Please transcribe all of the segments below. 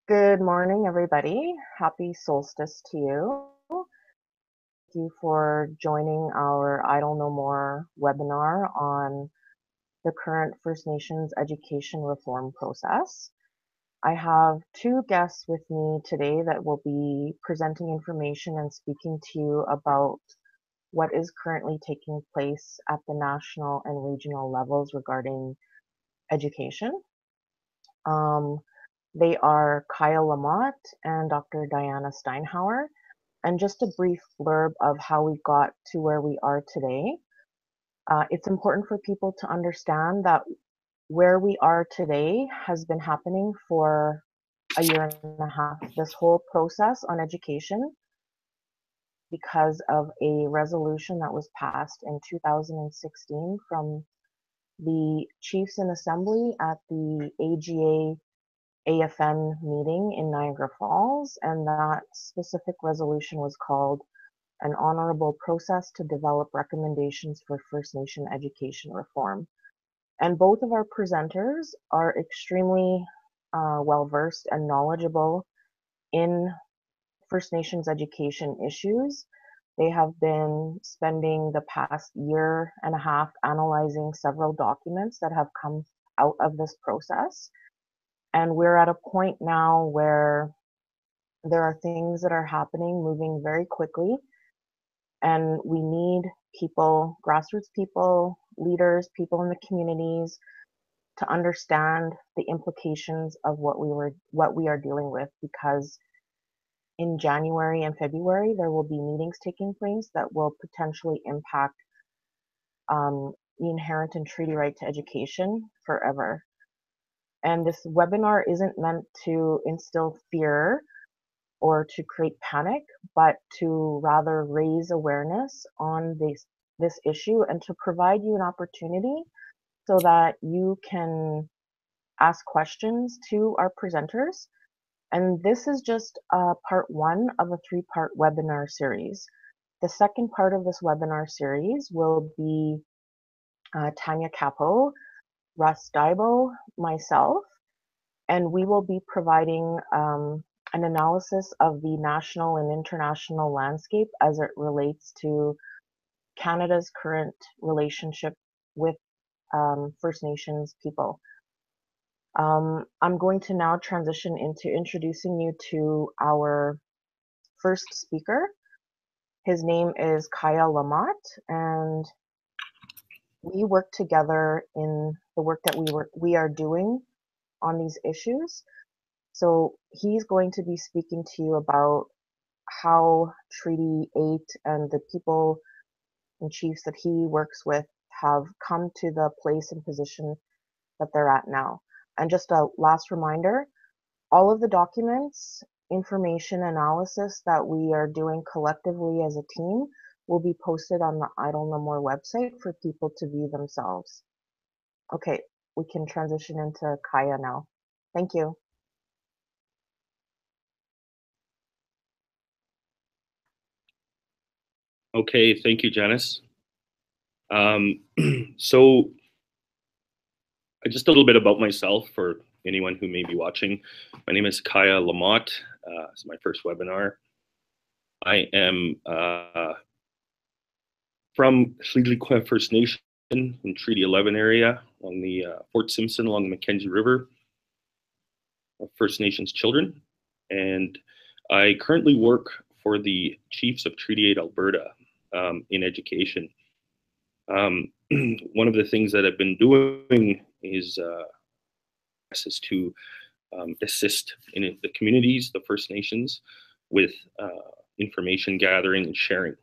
Good morning, everybody. Happy solstice to you. Thank you for joining our Idle No More webinar on the current First Nations education reform process. I have two guests with me today that will be presenting information and speaking to you about what is currently taking place at the national and regional levels regarding education. They are Kyle Lamont and Dr. Diana Steinhauer. And just a brief blurb of how we got to where we are today. It's important for people to understand that where we are today has been happening for a year and a half. This whole process on education, because of a resolution that was passed in 2016 from the Chiefs in Assembly at the AGA AFN meeting in Niagara Falls, and that specific resolution was called an honorable process to develop recommendations for First Nation education reform. And both of our presenters are extremely well-versed and knowledgeable in First Nations education issues. They have been spending the past year and a half analyzing several documents that have come out of this process. And we're at a point now where there are things that are happening, moving very quickly, and we need people, grassroots people, leaders, people in the communities to understand the implications of what we are dealing with, because in January and February there will be meetings taking place that will potentially impact the inherent and treaty right to education forever. And this webinar isn't meant to instill fear or to create panic, but to rather raise awareness on this issue and to provide you an opportunity so that you can ask questions to our presenters. And this is just part one of a three-part webinar series. The second part of this webinar series will be Tanya Capo, Russ Daibo, myself, and we will be providing an analysis of the national and international landscape as it relates to Canada's current relationship with First Nations people. I'm going to now transition into introducing you to our first speaker. His name is Kyle Lamont, and we work together in the work that we are doing on these issues. So he's going to be speaking to you about how Treaty 8 and the people and chiefs that he works with have come to the place and position that they're at now. And just a last reminder, all of the documents, information, analysis that we are doing collectively as a team will be posted on the Idle No More website for people to view themselves. Okay, we can transition into Kaya now. Thank you. Okay, thank you, Janice. So just a little bit about myself for anyone who may be watching. My name is Kaya Lamont. It's my first webinar. I am from Tl'Quah First Nation in Treaty 11 area on the Fort Simpson along the Mackenzie River of First Nations children. And I currently work for the Chiefs of Treaty 8 Alberta in education. One of the things that I've been doing is to assist in the communities, the First Nations, with information gathering and sharing.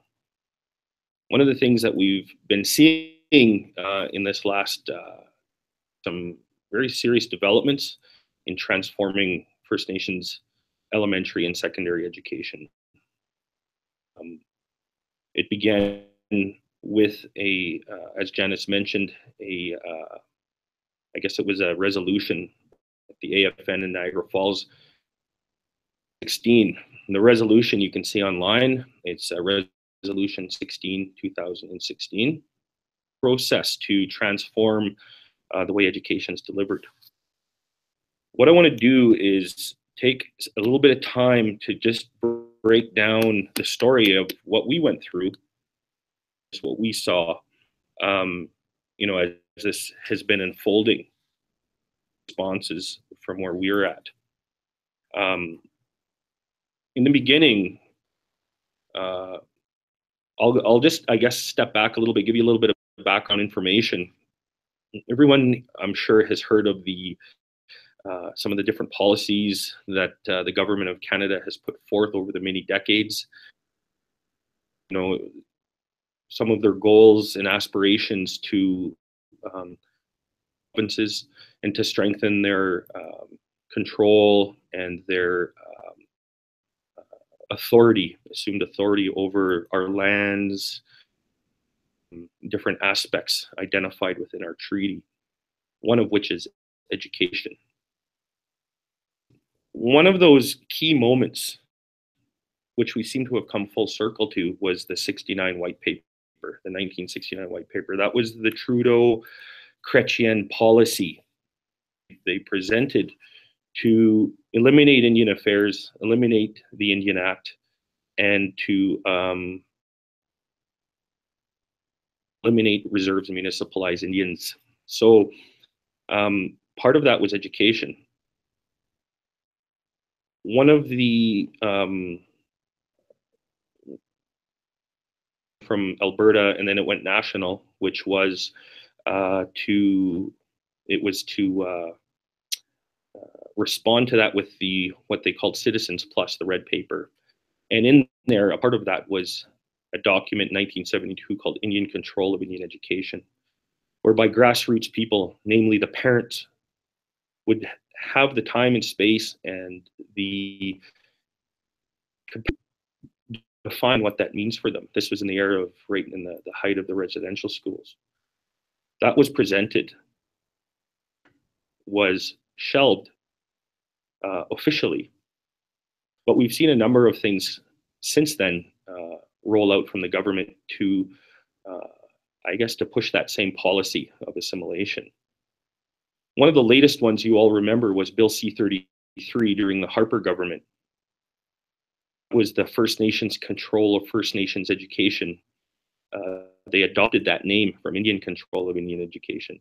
One of the things that we've been seeing in this last some very serious developments in transforming First Nations elementary and secondary education. It began with a, as Janice mentioned, I guess it was a resolution at the AFN in Niagara Falls 16. And the resolution you can see online, it's a resolution 16, 2016, process to transform the way education is delivered. What I want to do is take a little bit of time to just break down the story of what we went through, what we saw, as this has been unfolding, responses from where we're at. In the beginning, I'll just, I guess, step back a little bit, give you a little bit of background information. Everyone, I'm sure, has heard of some of the different policies that the government of Canada has put forth over the many decades. Some of their goals and aspirations to provinces and to strengthen their control and their assumed authority over our lands, different aspects identified within our treaty, one of which is education. One of those key moments, which we seem to have come full circle to, was the 69 White Paper, the 1969 White Paper. That was the Trudeau-Chrétien policy they presented to eliminate Indian affairs, eliminate the Indian Act, and to eliminate reserves and municipalize Indians. So part of that was education. One of the from Alberta, and then it went national, which was to respond to that with what they called Citizens Plus, the Red Paper. And in there, a part of that was a document in 1972 called Indian Control of Indian Education, whereby grassroots people, namely the parents, would have the time and space and the define what that means for them. This was in the era of right in the height of the residential schools. That was presented, was shelved officially, but we've seen a number of things since then roll out from the government to, I guess, to push that same policy of assimilation. One of the latest ones you all remember was Bill C33 during the Harper government. It was the First Nations control of First Nations education. They adopted that name from Indian control of Indian education.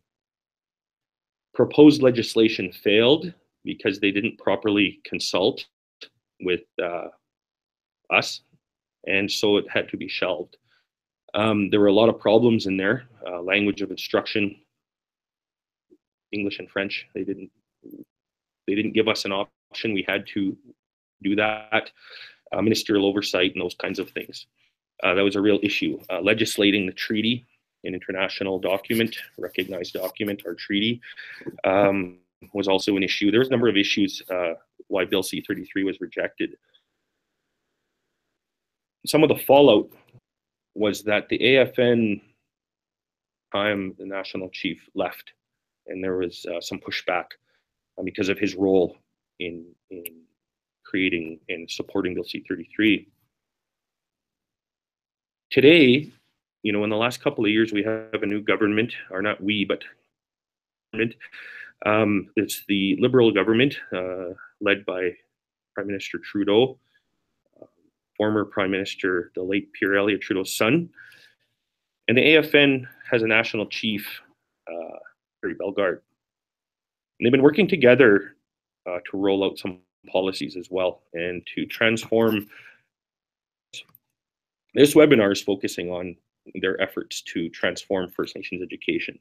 Proposed legislation failed because they didn't properly consult with us, and so it had to be shelved. There were a lot of problems in there. Language of instruction, English and French. They didn't give us an option. We had to do that. Ministerial oversight and those kinds of things. That was a real issue. Legislating the treaty, an international document, recognized document, our treaty, was also an issue. There was a number of issues why Bill C33 was rejected. Some of the fallout was that the AFN, the national chief, left, and there was some pushback because of his role in creating and supporting Bill C33. Today, in the last couple of years, we have a new government, or not we, but government. It's the Liberal government led by Prime Minister Trudeau, former Prime Minister, the late Pierre Elliott Trudeau's son. And the AFN has a national chief, Harry Bellegarde. And they've been working together to roll out some policies as well and to transform. This webinar is focusing on their efforts to transform First Nations education.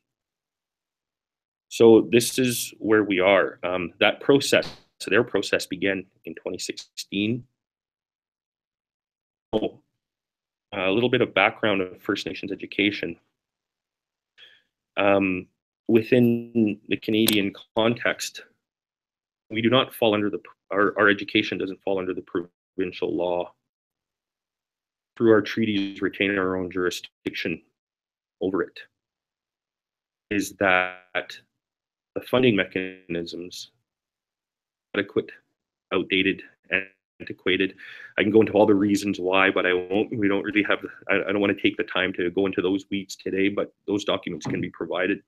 So this is where we are. That process, so their process began in 2016. So, a little bit of background of First Nations education. Within the Canadian context, we do not fall under our education doesn't fall under the provincial law. Through our treaties, retain our own jurisdiction over it. Is that the funding mechanisms adequate, outdated, antiquated? I can go into all the reasons why, but I won't. We don't really have. I don't want to take the time to go into those weeds today. But those documents can be provided.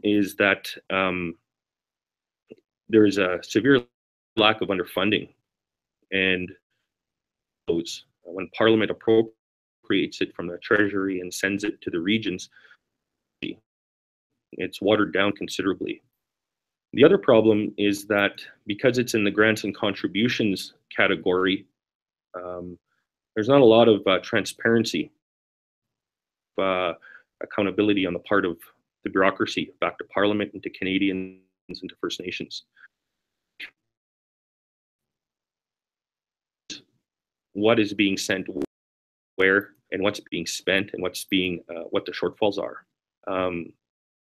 Is that there's a severe lack of underfunding, and those when Parliament appropriates it from the Treasury and sends it to the regions, it's watered down considerably. The other problem is that because it's in the grants and contributions category, there's not a lot of transparency, accountability on the part of the bureaucracy back to Parliament and to Canadians and to First Nations. What is being sent where, and what's being spent, and what's being what the shortfalls are.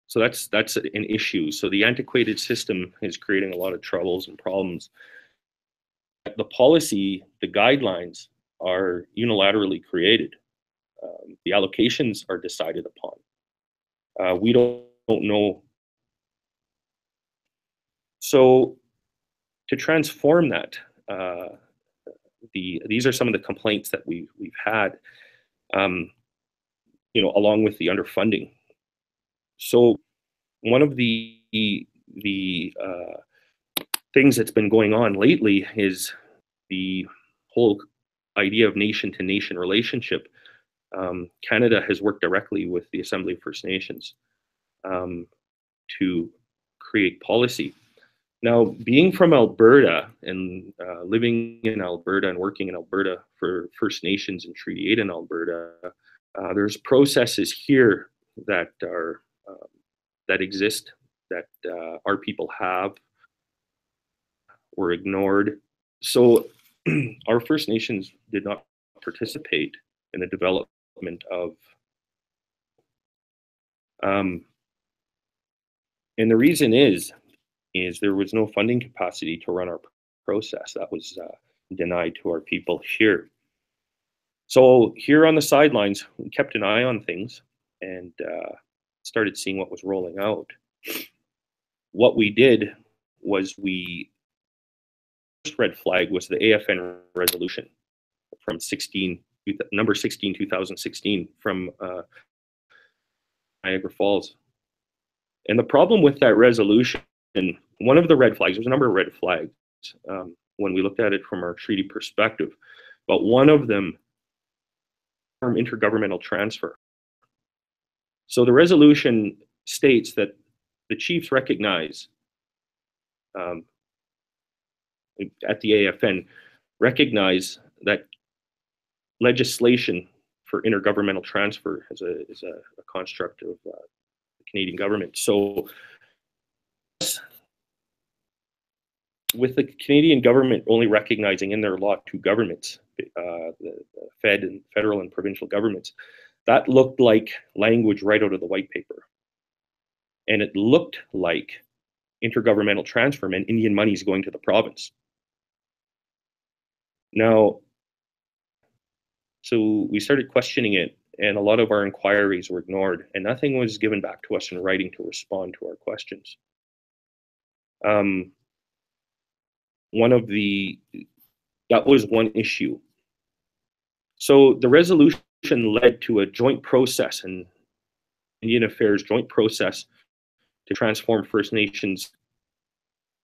So that's an issue. So the antiquated system is creating a lot of troubles and problems. The policy, the guidelines are unilaterally created. The allocations are decided upon. We don't know. So to transform that, these are some of the complaints that we've had, along with the underfunding. So one of the things that's been going on lately is the whole idea of nation-to-nation relationship. Canada has worked directly with the Assembly of First Nations to create policy. Now, being from Alberta and living in Alberta and working in Alberta for First Nations and Treaty 8 in Alberta, there's processes here that are that exist, that our people have, were ignored. So our First Nations did not participate in the development of, and the reason is there was no funding capacity to run our process. That was denied to our people here. So here on the sidelines, we kept an eye on things and started seeing what was rolling out. What we did was first red flag was the AFN resolution from number 16, 2016 from Niagara Falls. And the problem with that resolution, one of the red flags, there's a number of red flags when we looked at it from our treaty perspective, but one of them, intergovernmental transfer. So the resolution states that the chiefs recognize, at the AFN, recognize that legislation for intergovernmental transfer is a construct of the Canadian government. So with the Canadian government only recognizing in their law two governments, the federal and provincial governments, that looked like language right out of the white paper. And it looked like intergovernmental transfer meant Indian monies going to the province. Now, so we started questioning it, and a lot of our inquiries were ignored, and nothing was given back to us in writing to respond to our questions. That was one issue. So the resolution led to a joint process, an Indian Affairs joint process to transform First Nations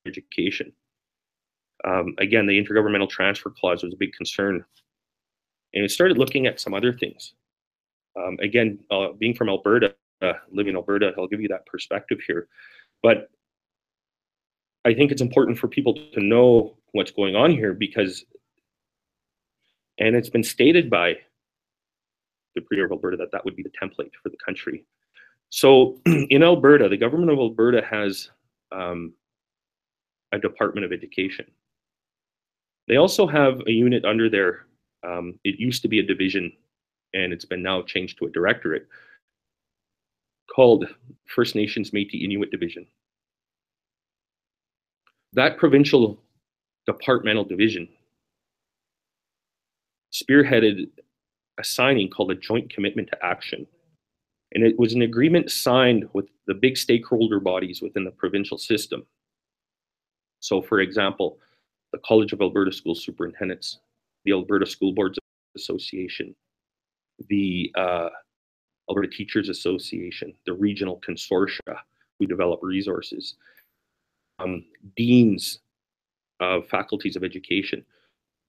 education. Again, the intergovernmental transfer clause was a big concern. And it started looking at some other things. Again, being from Alberta, living in Alberta, I'll give you that perspective here. But I think it's important for people to know what's going on here because, and it's been stated by the Premier of Alberta that would be the template for the country. So in Alberta, the government of Alberta has a Department of Education. They also have a unit under there. It used to be a division, and it's been now changed to a directorate called First Nations Métis Inuit Division. That provincial departmental division spearheaded a signing called a Joint Commitment to Action. And it was an agreement signed with the big stakeholder bodies within the provincial system. So for example, the College of Alberta School Superintendents, the Alberta School Boards Association, the Alberta Teachers Association, the regional consortia who develop resources, deans of faculties of education,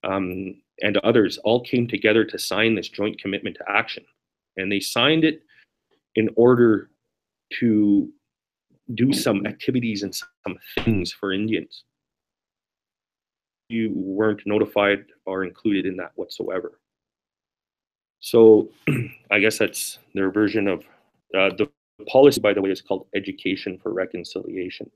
and others all came together to sign this joint commitment to action. And they signed it in order to do some activities and some things for Indians. You weren't notified or included in that whatsoever. So I guess that's their version of the policy, by the way, is called Education for Reconciliation.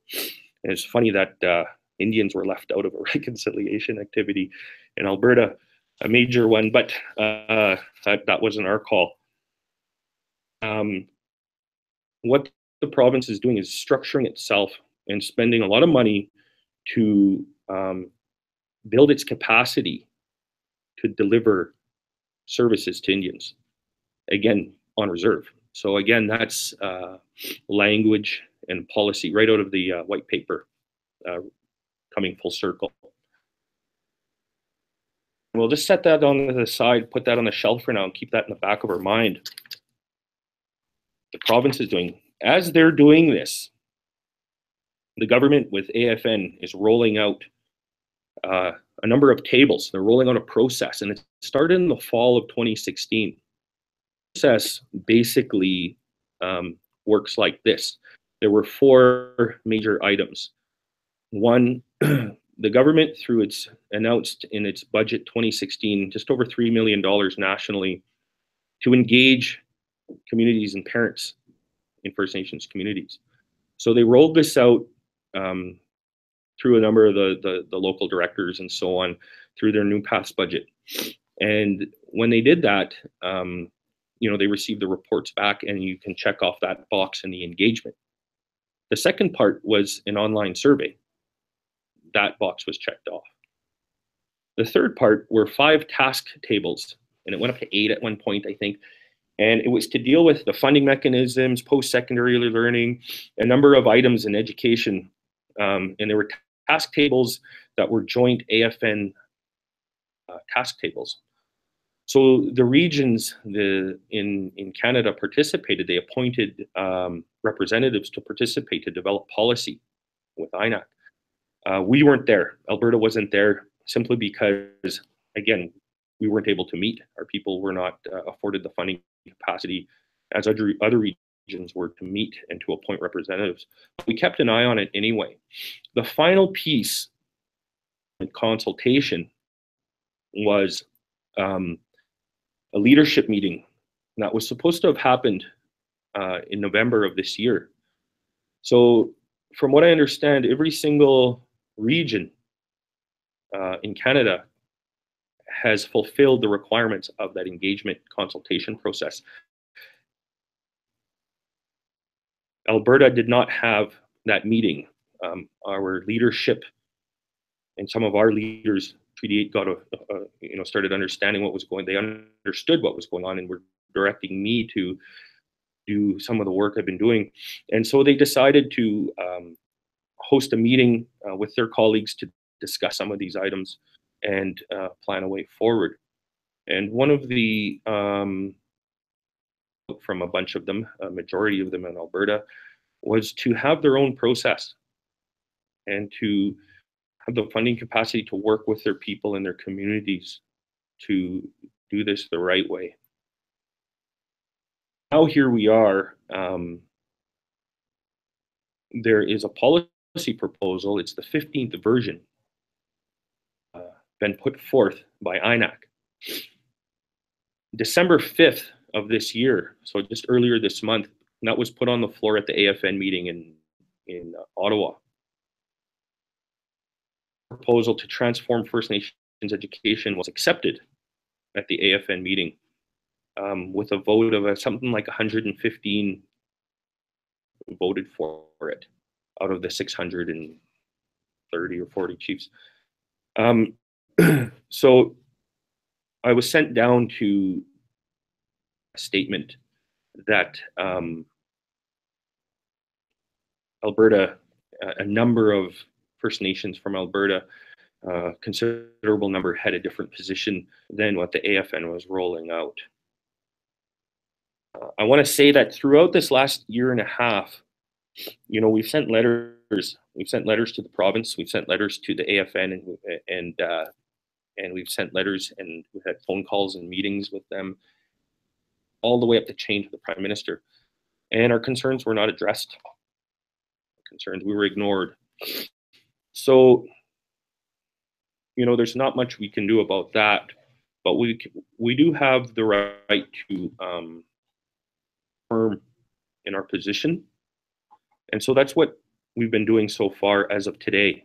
And it's funny that Indians were left out of a reconciliation activity in Alberta, a major one, but that wasn't our call. What the province is doing is structuring itself and spending a lot of money to build its capacity to deliver services to Indians, again, on reserve. So again, that's language and policy right out of the white paper, coming full circle. We'll just set that on the side, put that on the shelf for now, and keep that in the back of our mind. The province is doing, as they're doing this, the government with AFN is rolling out a number of tables. They're rolling out a process, and it started in the fall of 2016. The process basically works like this. There were 4 major items. One, the government, through its announced in its budget 2016, just over $3 million nationally to engage communities and parents in First Nations communities. So they rolled this out through a number of the local directors and so on through their new past budget. And when they did that, they received the reports back, and you can check off that box in the engagement. The second part was an online survey. That box was checked off. The third part were 5 task tables, and it went up to 8 at one point, I think. And it was to deal with the funding mechanisms, post-secondary learning, a number of items in education. And there were task tables that were joint AFN task tables. So the regions in Canada participated. They appointed representatives to participate to develop policy with INAC. We weren't there. Alberta wasn't there simply because, again, we weren't able to meet. Our people were not afforded the funding capacity as other regions were to meet and to appoint representatives. We kept an eye on it anyway. The final piece in consultation was a leadership meeting that was supposed to have happened in November of this year. So from what I understand, every single region in Canada has fulfilled the requirements of that engagement consultation process. Alberta did not have that meeting. Our leadership and some of our leaders, Treaty 8, got started understanding what was going. They understood what was going on and were directing me to do some of the work I've been doing. And so they decided to host a meeting with their colleagues to discuss some of these items and plan a way forward. And one of the, from a bunch of them, a majority of them in Alberta, was to have their own process and to have the funding capacity to work with their people and their communities to do this the right way. Now here we are. There is a policy proposal. It's the 15th version, been put forth by INAC. December 5th of this year, so just earlier this month, that was put on the floor at the AFN meeting in Ottawa. Proposal to transform First Nations education was accepted at the AFN meeting with a vote of something like 115 voted for it out of the 630 or 40 chiefs. So I was sent down to a statement that Alberta, a number of First Nations from Alberta, considerable number had a different position than what the AFN was rolling out. I want to say that throughout this last year and a half, we've sent letters We've sent letters to the province. We've sent letters to the AFN, and we've sent letters, and we've had phone calls and meetings with them, all the way up the chain to the Prime Minister. And our concerns were not addressed. We were ignored. So, there's not much we can do about that, but we do have the right to firm in our position. And so that's what we've been doing so far as of today.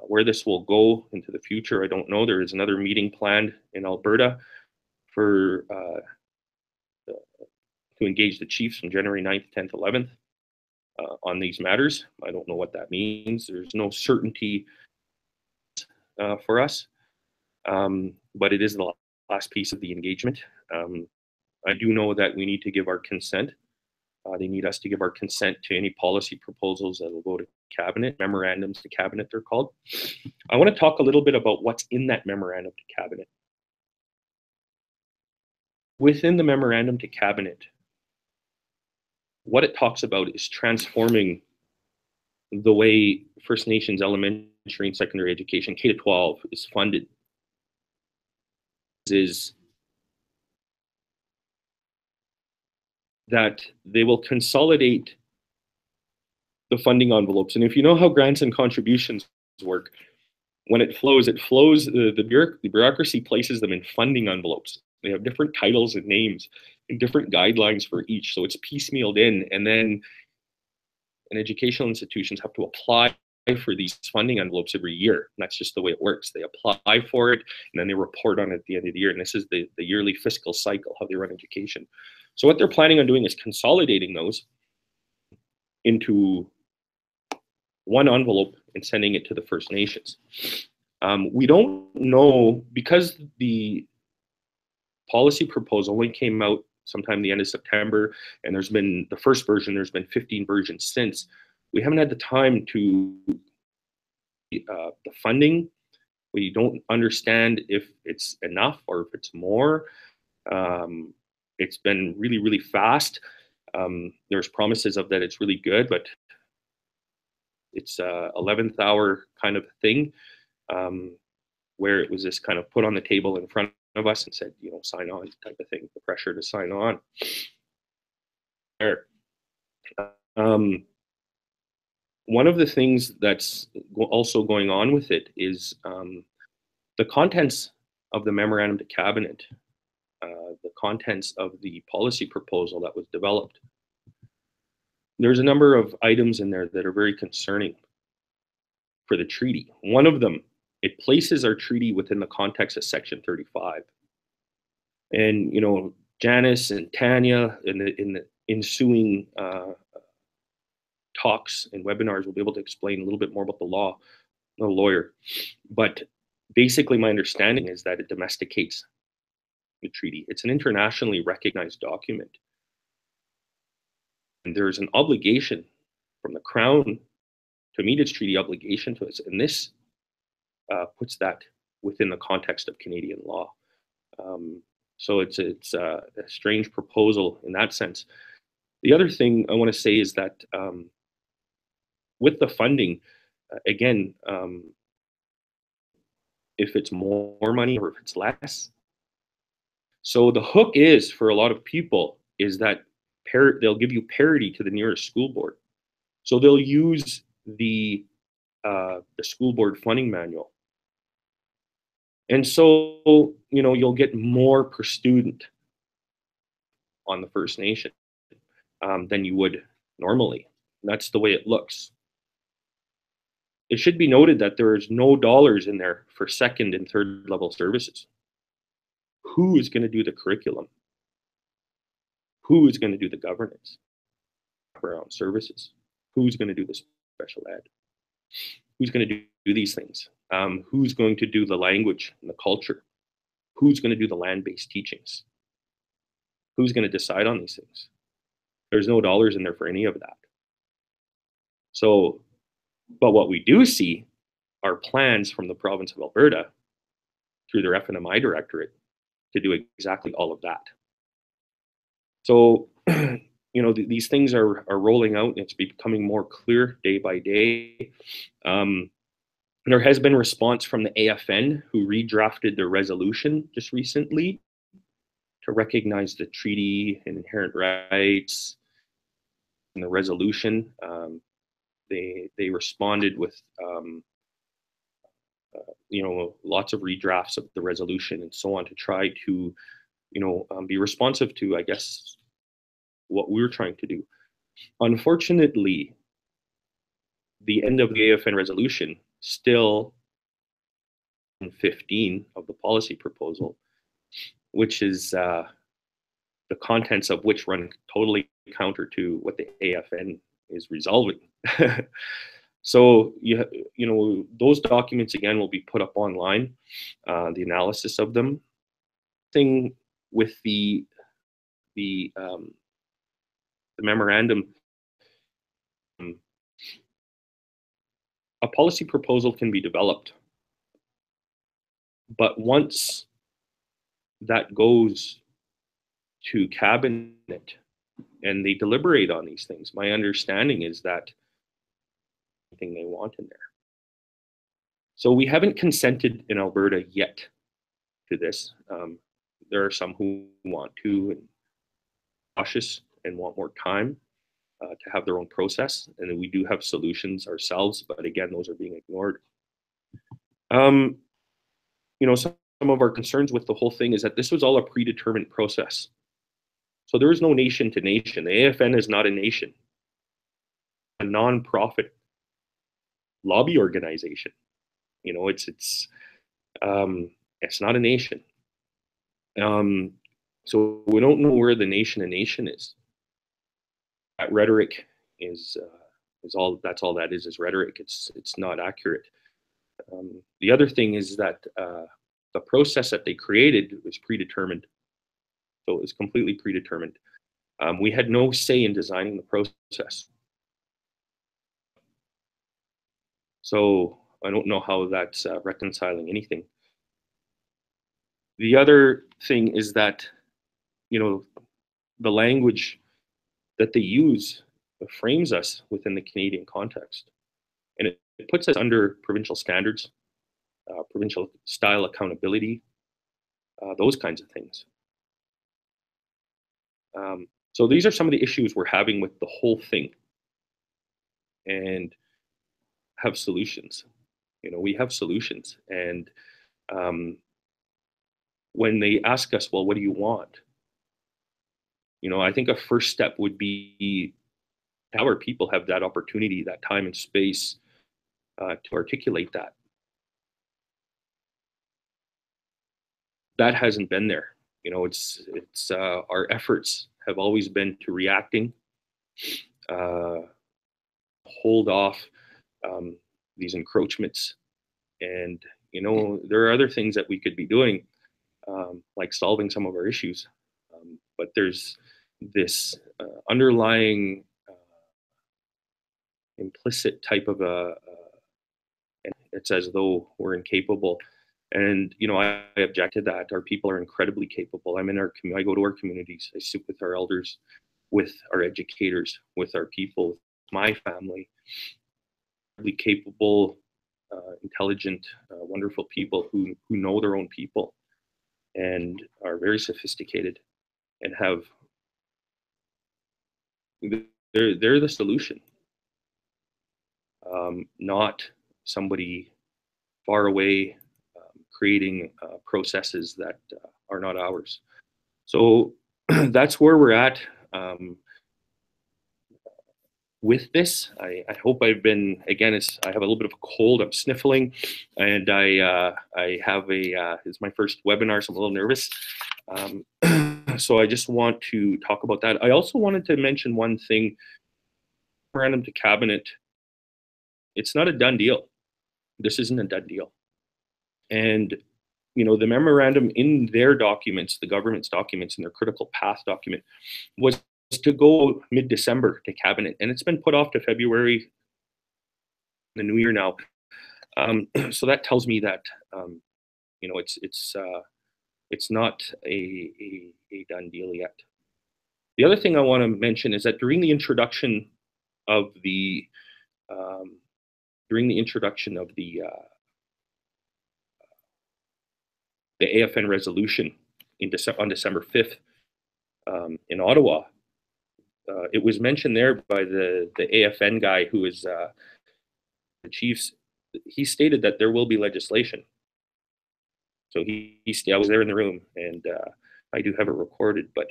Where this will go into the future, I don't know. There is another meeting planned in Alberta for to engage the chiefs on January 9th, 10th, 11th on these matters. I don't know what that means. There's no certainty for us, but it is the last piece of the engagement. I do know that we need to give our consent. They need us to give our consent to any policy proposals that will go to cabinet, memorandums to cabinet, they're called. I want to talk a little bit about what's in that memorandum to cabinet. Within the memorandum to cabinet, what it talks about is transforming the way First Nations elementary and secondary education, K-12, is funded. Is that they will consolidate the funding envelopes. And if you know how grants and contributions work, when it flows, the bureaucracy places them in funding envelopes. They have different titles and names and different guidelines for each. So it's piecemealed in, and then educational institutions have to apply for these funding envelopes every year. And that's just the way it works. They apply for it, and then they report on it at the end of the year. And this is the yearly fiscal cycle, how they run education. So what they're planning on doing is consolidating those into one envelope and sending it to the First Nations. We don't know, because the policy proposal only came out sometime the end of September, and there's been the first version, there's been 15 versions since. We haven't had the time to the funding. We don't understand if it's enough or if it's more. It's been really, really fast. There's promises of that it's really good, but it's a 11th hour kind of thing, where it was just kind of put on the table in front of us and said, sign on type of thing, the pressure to sign on. One of the things that's also going on with it is the contents of the memorandum to cabinet, the contents of the policy proposal that was developed. There's a number of items in there that are very concerning for the treaty. One of them, it places our treaty within the context of Section 35. And, Janice and Tanya in the ensuing talks and webinars will be able to explain a little bit more about the law. I'm no lawyer, but basically my understanding is that it domesticates the treaty. It's an internationally recognized document. And there's an obligation from the Crown to meet its treaty obligation to us. And this puts that within the context of Canadian law. So it's a strange proposal in that sense. The other thing I want to say is that with the funding, again, if it's more money or if it's less. So the hook is, for a lot of people, is that they'll give you parity to the nearest school board. So they'll use the school board funding manual. And so, you'll get more per student on the First Nation than you would normally. That's the way it looks. It should be noted that there is no dollars in there for second and third level services. Who is going to do the curriculum? Who is going to do the governance around services? Who's going to do the special ed? Who's going to do these things? Who's going to do the language and the culture? Who's going to do the land-based teachings? Who's going to decide on these things? There's no dollars in there for any of that. So, but what we do see are plans from the province of Alberta through their FNMI directorate to do exactly all of that. So, these things are rolling out, and it's becoming more clear day by day. There has been response from the AFN, who redrafted their resolution just recently to recognize the treaty and inherent rights in the resolution. They responded with lots of redrafts of the resolution and so on to try to be responsive to, I guess, what we're trying to do. Unfortunately, the end of the AFN resolution still in 15 of the policy proposal, which is the contents of which run totally counter to what the AFN is resolving. So those documents again will be put up online, the analysis of them. Thing with the memorandum, a policy proposal can be developed, but once that goes to cabinet and they deliberate on these things, my understanding is that anything they want in there. So we haven't consented in Alberta yet to this. There are some who want to and cautious and want more time to have their own process, and then we do have solutions ourselves, but again, those are being ignored. Some of our concerns with the whole thing is that this was all a predetermined process. So there is no nation to nation. The AFN is not a nation, a non-profit lobby organization. It's not a nation. So we don't know where the nation a nation is. That rhetoric is all. That's all that is rhetoric. It's not accurate. The other thing is that the process that they created was predetermined. So it was completely predetermined. We had no say in designing the process. So I don't know how that's reconciling anything. The other thing is that, the language that they use frames us within the Canadian context. And it puts us under provincial standards, provincial style accountability, those kinds of things. So these are some of the issues we're having with the whole thing, and have solutions. We have solutions. And when they ask us, well, what do you want? I think a first step would be how our people have that opportunity, that time and space to articulate that. That hasn't been there. It's our efforts have always been to reacting, hold off these encroachments, and there are other things that we could be doing, like solving some of our issues, but there's this underlying implicit type of it's as though we're incapable. And I object to that. Our people are incredibly capable. I go to our communities. I sit with our elders, with our educators, with our people, with my family. Incredibly capable, intelligent, wonderful people who know their own people and are very sophisticated and have. They're the solution, not somebody far away creating processes that are not ours. So that's where we're at with this. I hope I've been, again, I have a little bit of a cold, I'm sniffling, and I have it's my first webinar, so I'm a little nervous. So I just want to talk about that. I also wanted to mention one thing, memorandum to cabinet. It's not a done deal. This isn't a done deal. And the memorandum in their documents, the government's documents, in their critical path document, was to go mid-December to cabinet, and it's been put off to February, the new year now. So that tells me that it's not a done deal yet. The other thing I want to mention is that during the introduction of the AFN resolution on December 5th in Ottawa, it was mentioned there by the AFN guy who is the Chiefs. He stated that there will be legislation. So I was there in the room, and I do have it recorded, but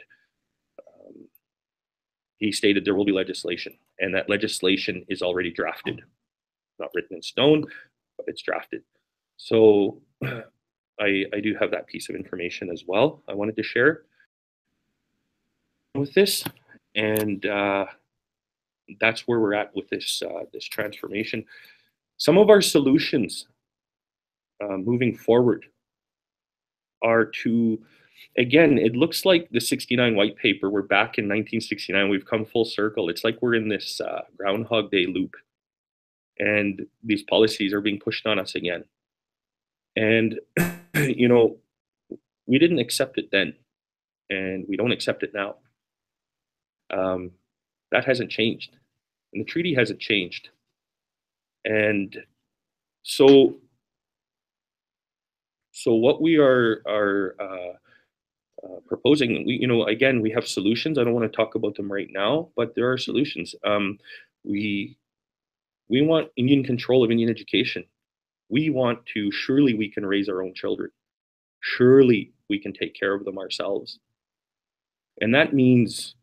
he stated there will be legislation, and that legislation is already drafted. Not written in stone, but it's drafted. So I do have that piece of information as well I wanted to share with this, and that's where we're at with this transformation. Some of our solutions moving forward are to, again, it looks like the 69 white paper, we're back in 1969, we've come full circle. It's like we're in this Groundhog Day loop, and these policies are being pushed on us again. And, you know, we didn't accept it then, and we don't accept it now. That hasn't changed, and the treaty hasn't changed. And so what we are proposing, again, we have solutions. I don't want to talk about them right now, but there are solutions. We want Indian control of Indian education. We want to, surely we can raise our own children. Surely we can take care of them ourselves. And that means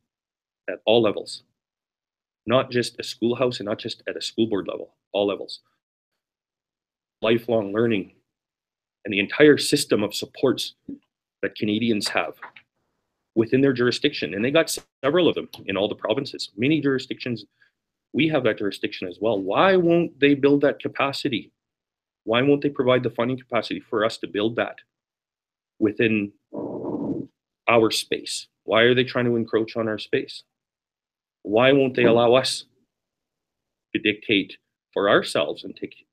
at all levels, not just a schoolhouse and not just at a school board level, all levels. Lifelong learning and the entire system of supports that Canadians have within their jurisdiction. And they got several of them in all the provinces, many jurisdictions. We have that jurisdiction as well. Why won't they build that capacity? Why won't they provide the funding capacity for us to build that within our space? Why are they trying to encroach on our space? Why won't they allow us to dictate for ourselves and take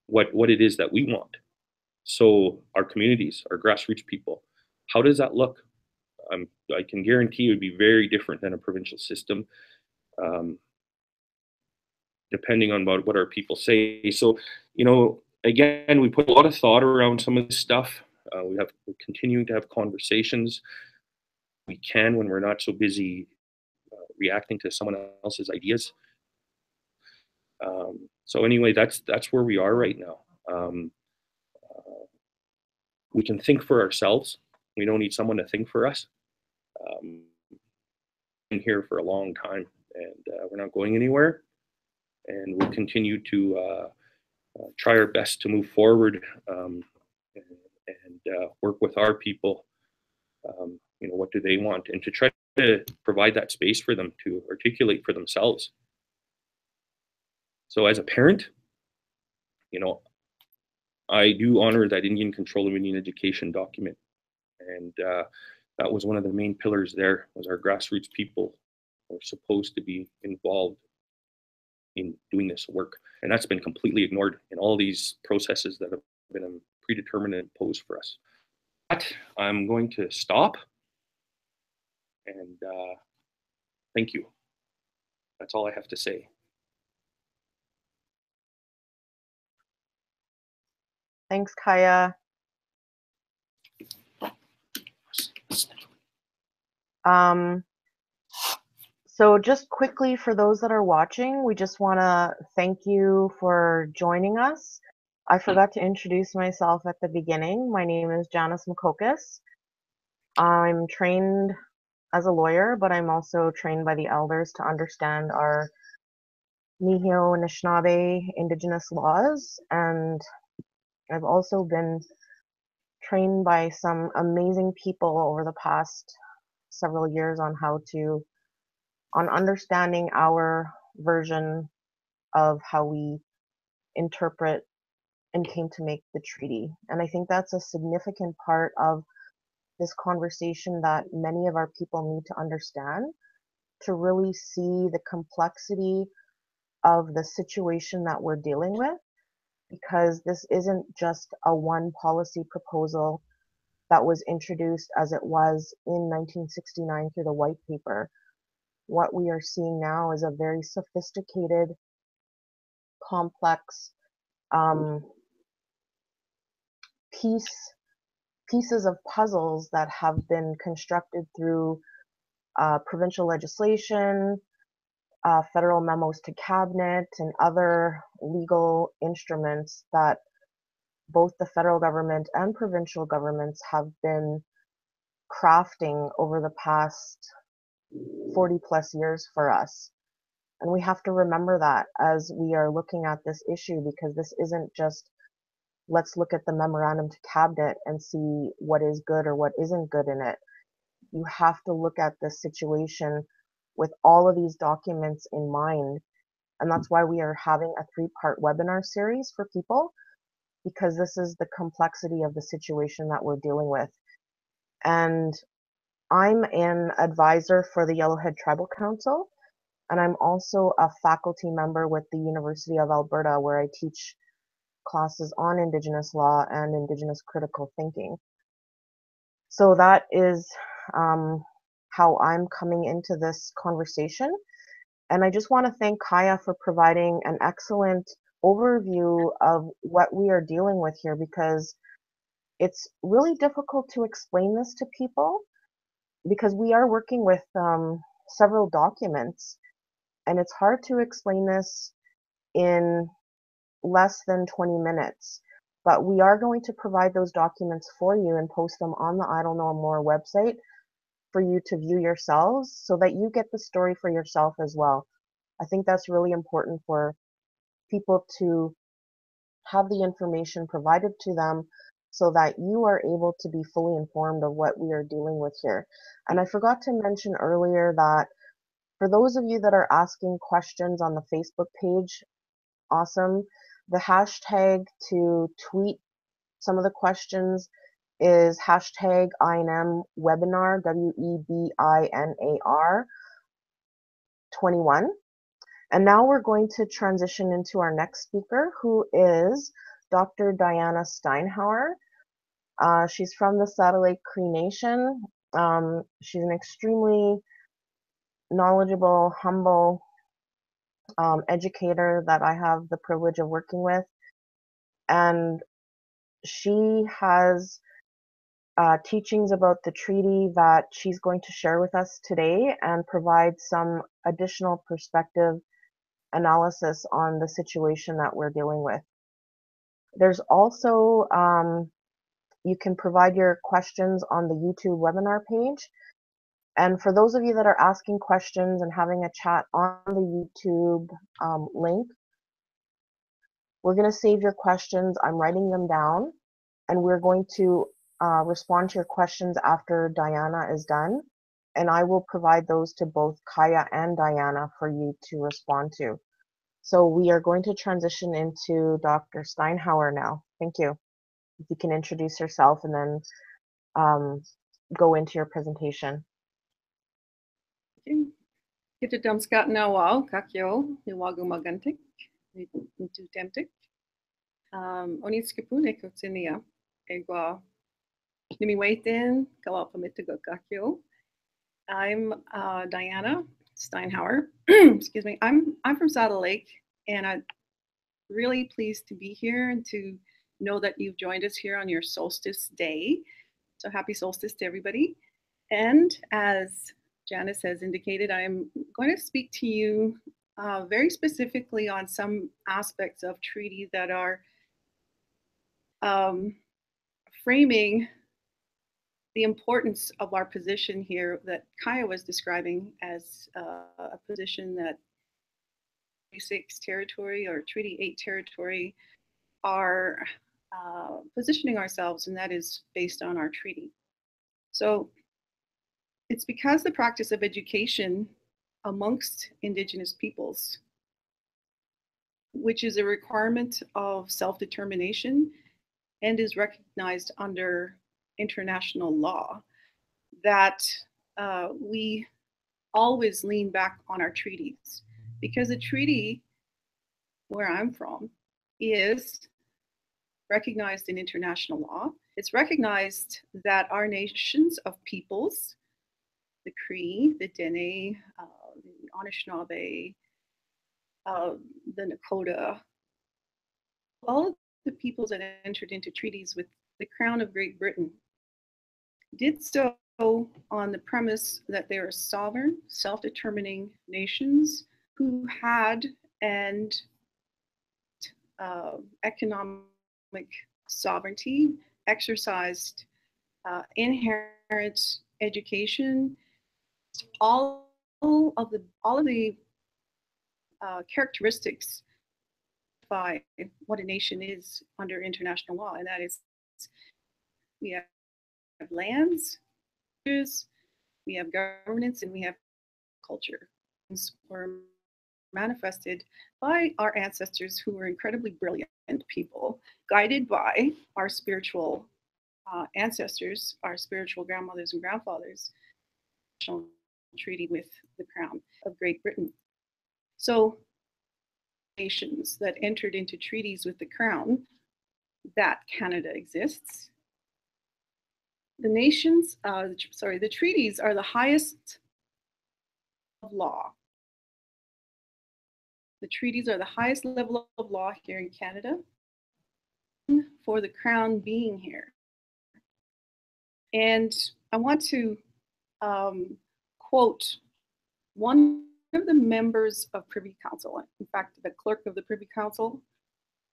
what it is that we want? So our communities, our grassroots people, how does that look? I can guarantee it would be very different than a provincial system, depending on what our people say. So, again, we put a lot of thought around some of this stuff. We're continuing to have conversations. We can when we're not so busy reacting to someone else's ideas. So anyway, that's where we are right now. We can think for ourselves. We don't need someone to think for us. Been here for a long time, and we're not going anywhere. And we'll continue to try our best to move forward and work with our people. What do they want, and to try to provide that space for them to articulate for themselves. So as a parent, I do honor that Indian control of Indian education document. And that was one of the main pillars there, was our grassroots people were supposed to be involved in doing this work. And that's been completely ignored in all these processes that have been predetermined and imposed for us. But I'm going to stop. And thank you. That's all I have to say. Thanks, Kaya. So just quickly, for those that are watching, we just want to thank you for joining us. I forgot to introduce myself at the beginning. My name is Janice Makokis. I'm trained as a lawyer, but I'm also trained by the elders to understand our Nihio Anishinaabe Indigenous laws. And I've also been trained by some amazing people over the past several years on understanding our version of how we interpret and came to make the treaty. And I think that's a significant part of this conversation that many of our people need to understand, to really see the complexity of the situation that we're dealing with, because this isn't just a one policy proposal that was introduced as it was in 1969 through the White Paper. What we are seeing now is a very sophisticated, complex pieces of puzzles that have been constructed through provincial legislation, federal memos to cabinet, and other legal instruments that both the federal government and provincial governments have been crafting over the past 40 plus years for us. And we have to remember that as we are looking at this issue, because this isn't just let's look at the memorandum to cabinet and see what is good or what isn't good in it. You have to look at the situation with all of these documents in mind. And that's why we are having a 3-part webinar series for people, because this is the complexity of the situation that we're dealing with. And I'm an advisor for the Yellowhead Tribal Council, and I'm also a faculty member with the University of Alberta, where I teach classes on Indigenous law and Indigenous critical thinking. So that is how I'm coming into this conversation. And I just want to thank Kaya for providing an excellent overview of what we are dealing with here, because it's really difficult to explain this to people, because we are working with several documents, and it's hard to explain this in less than 20 minutes. But we are going to provide those documents for you and post them on the Idle No More website for you to view yourselves, so that you get the story for yourself as well. I think that's really important for people to have the information provided to them, so that you are able to be fully informed of what we are dealing with here. And I forgot to mention earlier that for those of you that are asking questions on the Facebook page, awesome. The hashtag to tweet some of the questions is hashtag INM webinar, WEBINAR 21. And now we're going to transition into our next speaker, who is Dr. Diana Steinhauer. She's from the Saddle Lake Cree Nation. She's an extremely knowledgeable, humble educator that I have the privilege of working with. And she has teachings about the treaty that she's going to share with us today, and provide some additional perspective analysis on the situation that we're dealing with. There's also, you can provide your questions on the YouTube webinar page. And for those of you that are asking questions and having a chat on the YouTube link, we're going to save your questions. I'm writing them down, and we're going to respond to your questions after Diana is done. And I will provide those to both Kaya and Diana for you to respond to. So we are going to transition into Dr. Steinhauer now. Thank you. If you can introduce yourself and then go into your presentation. Kita damskat na wao kakyo ni wagu magantik ni temtik. Onitskipu ne kutsinia egwa nimi waitin kawa pamitago kakyo. I'm Diana Steinhauer. Excuse me. I'm from Saddle Lake, and I'm really pleased to be here and to know that you've joined us here on your solstice day. So happy solstice to everybody. And as Janice has indicated, I'm going to speak to you very specifically on some aspects of treaty that are framing the importance of our position here that Kaya was describing as a position that Treaty 6 territory or Treaty 8 territory are positioning ourselves, and that is based on our treaty. So it's because the practice of education amongst Indigenous peoples, which is a requirement of self-determination and is recognized under international law, that we always lean back on our treaties. Because a treaty, where I'm from, is recognized in international law. It's recognized that our nations of peoples, the Cree, the Dene, the Anishinaabe, the Nakota, all of the peoples that entered into treaties with the Crown of Great Britain did so on the premise that they are sovereign, self-determining nations who had and economic sovereignty, exercised inherent education, all of the characteristics by what a nation is under international law, and that is we have lands, we have governance, and we have culture. Were manifested by our ancestors who were incredibly brilliant people, guided by our spiritual ancestors, our spiritual grandmothers and grandfathers, treaty with the Crown of Great Britain. So nations that entered into treaties with the Crown, that Canada exists. The nations, the treaties are the highest of law. The treaties are the highest level of law here in Canada for the Crown being here. And I want to quote one of the members of Privy Council, in fact, the clerk of the Privy Council,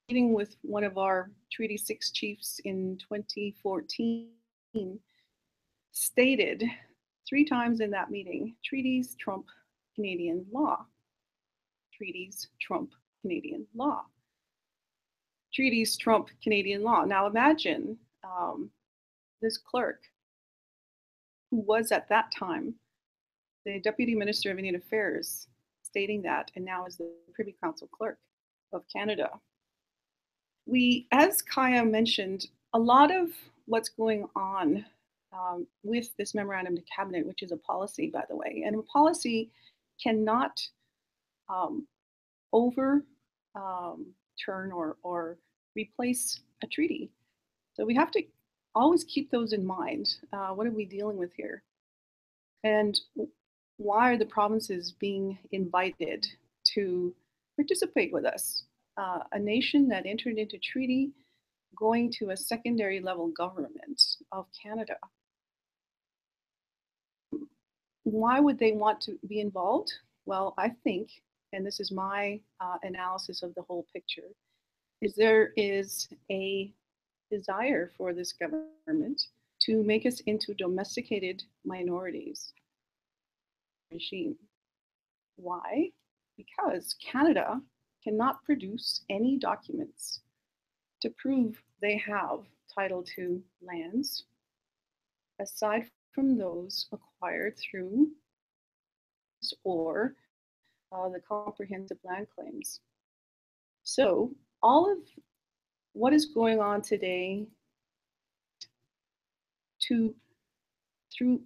meeting with one of our Treaty 6 chiefs in 2014, stated 3 times in that meeting, treaties trump Canadian law. Treaties trump Canadian law. Treaties trump Canadian law. Now imagine this clerk, who was at that time the Deputy Minister of Indian Affairs, stating that, and now is the Privy Council Clerk of Canada. We, as Kaya mentioned, a lot of what's going on with this memorandum to cabinet, which is a policy, by the way, and a policy cannot overturn or replace a treaty. So we have to always keep those in mind. What are we dealing with here? And why are the provinces being invited to participate with us? A nation that entered into treaty going to a secondary level government of Canada. Why would they want to be involved? Well, I think, and this is my analysis of the whole picture, is there is a desire for this government to make us into domesticated minorities regime. Why? Because Canada cannot produce any documents to prove they have title to lands aside from those acquired through or the comprehensive land claims. So all of what is going on today through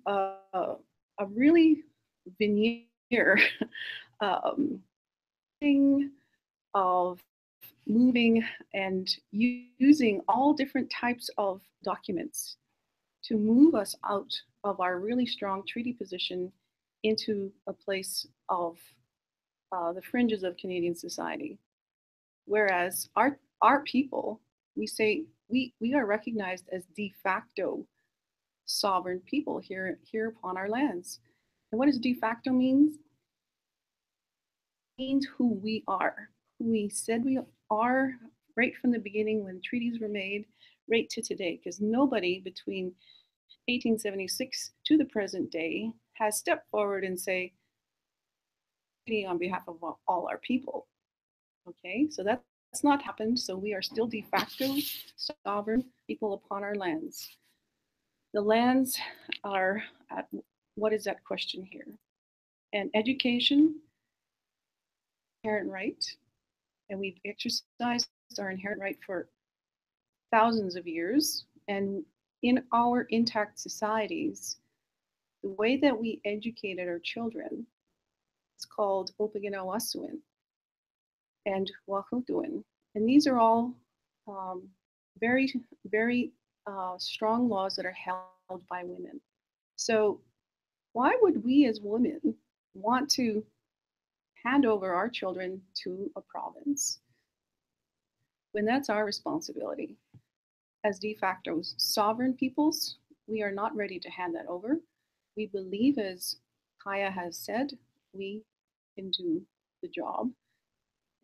a really veneer of moving and using all different types of documents to move us out of our really strong treaty position into a place of the fringes of Canadian society. Whereas our people, we say we are recognized as de facto sovereign people here upon our lands. And what does de facto mean? It means who we are, who we said we are right from the beginning when treaties were made, right to today, because nobody between 1876 to the present day has stepped forward and say, on behalf of all our people. Okay, so that's not happened. So we are still de facto sovereign people upon our lands. The lands are at, what is that question here? And education, inherent right, and we've exercised our inherent right for thousands of years. And in our intact societies, the way that we educated our children is called Opiginaawasuin and Wahutuin. And these are all very, very strong laws that are held by women. So why would we as women want to hand over our children to a province when that's our responsibility? As de facto sovereign peoples, we are not ready to hand that over. We believe, as Kaya has said, we can do the job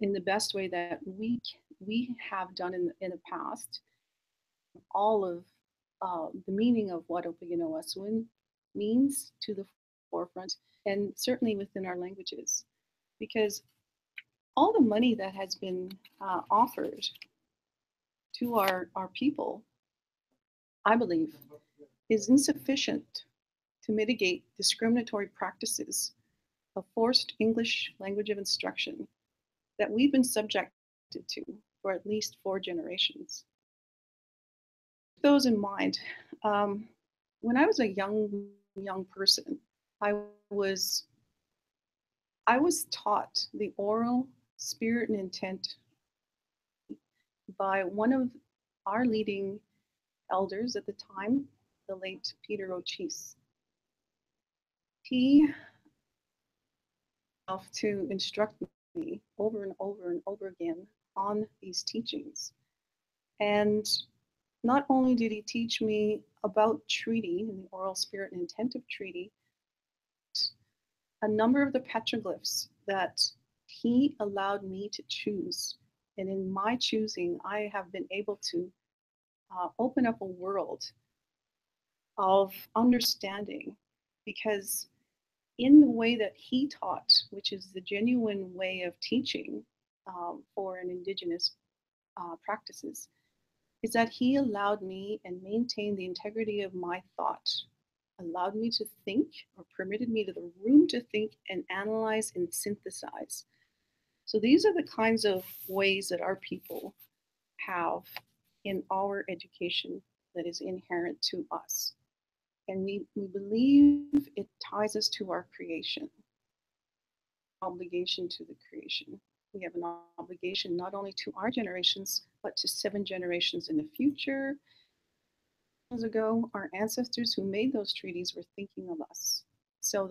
in the best way that we have done in the past. All of the meaning of what Opiganoaswin means to the forefront, and certainly within our languages, because all the money that has been offered to our people, I believe, is insufficient to mitigate discriminatory practices of forced English language of instruction that we've been subjected to for at least 4 generations. With those in mind, when I was a young person, I was taught the oral spirit and intent by one of our leading elders at the time, the late Peter O'Cheese. He helped to instruct me over and over and over again on these teachings. And not only did he teach me about treaty and the oral spirit and intent of treaty, a number of the petroglyphs that he allowed me to choose. And in my choosing, I have been able to open up a world of understanding, because in the way that he taught, which is the genuine way of teaching for an Indigenous practices, is that he allowed me and maintained the integrity of my thought, allowed me to think, or permitted me to the room to think and analyze and synthesize. So these are the kinds of ways that our people have in our education that is inherent to us. And we believe it ties us to our creation, obligation to the creation. We have an obligation not only to our generations, but to 7 generations in the future. Years ago, our ancestors who made those treaties were thinking of us. So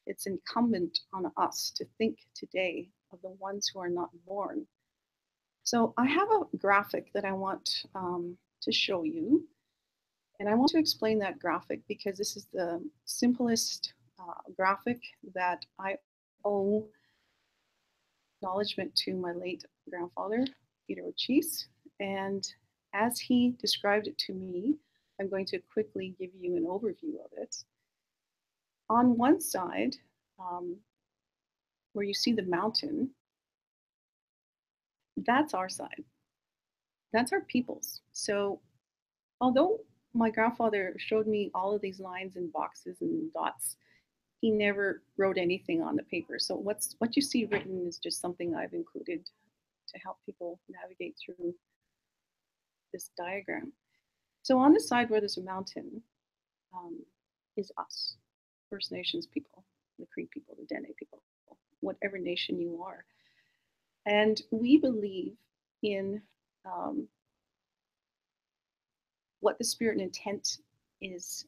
it's incumbent on us to think today of the ones who are not born. So I have a graphic that I want to show you. And I want to explain that graphic because this is the simplest graphic that I owe acknowledgement to my late grandfather, Peter O'Cheese. And as he described it to me, I'm going to quickly give you an overview of it. On one side, where you see the mountain, that's our side. That's our people's. So although my grandfather showed me all of these lines and boxes and dots, he never wrote anything on the paper. So what you see written is just something I've included to help people navigate through this diagram. So on the side where there's a mountain is us, First Nations people, the Cree people, the Dene people, whatever nation you are. And we believe in what the spirit and intent is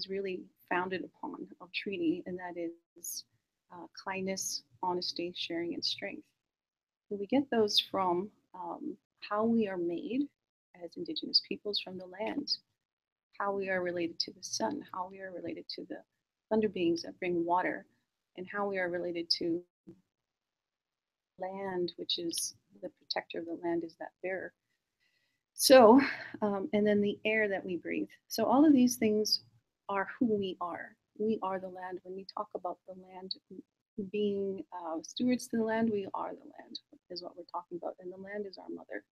really founded upon of treaty, and that is kindness, honesty, sharing, and strength. And we get those from how we are made as Indigenous peoples from the land, how we are related to the sun, how we are related to the thunder beings that bring water, and how we are related to land, which is the protector of the land, is that bearer. So, and then the air that we breathe. So all of these things are who we are. We are the land. When we talk about the land being stewards to the land, we are the land, is what we're talking about. And the land is our mother.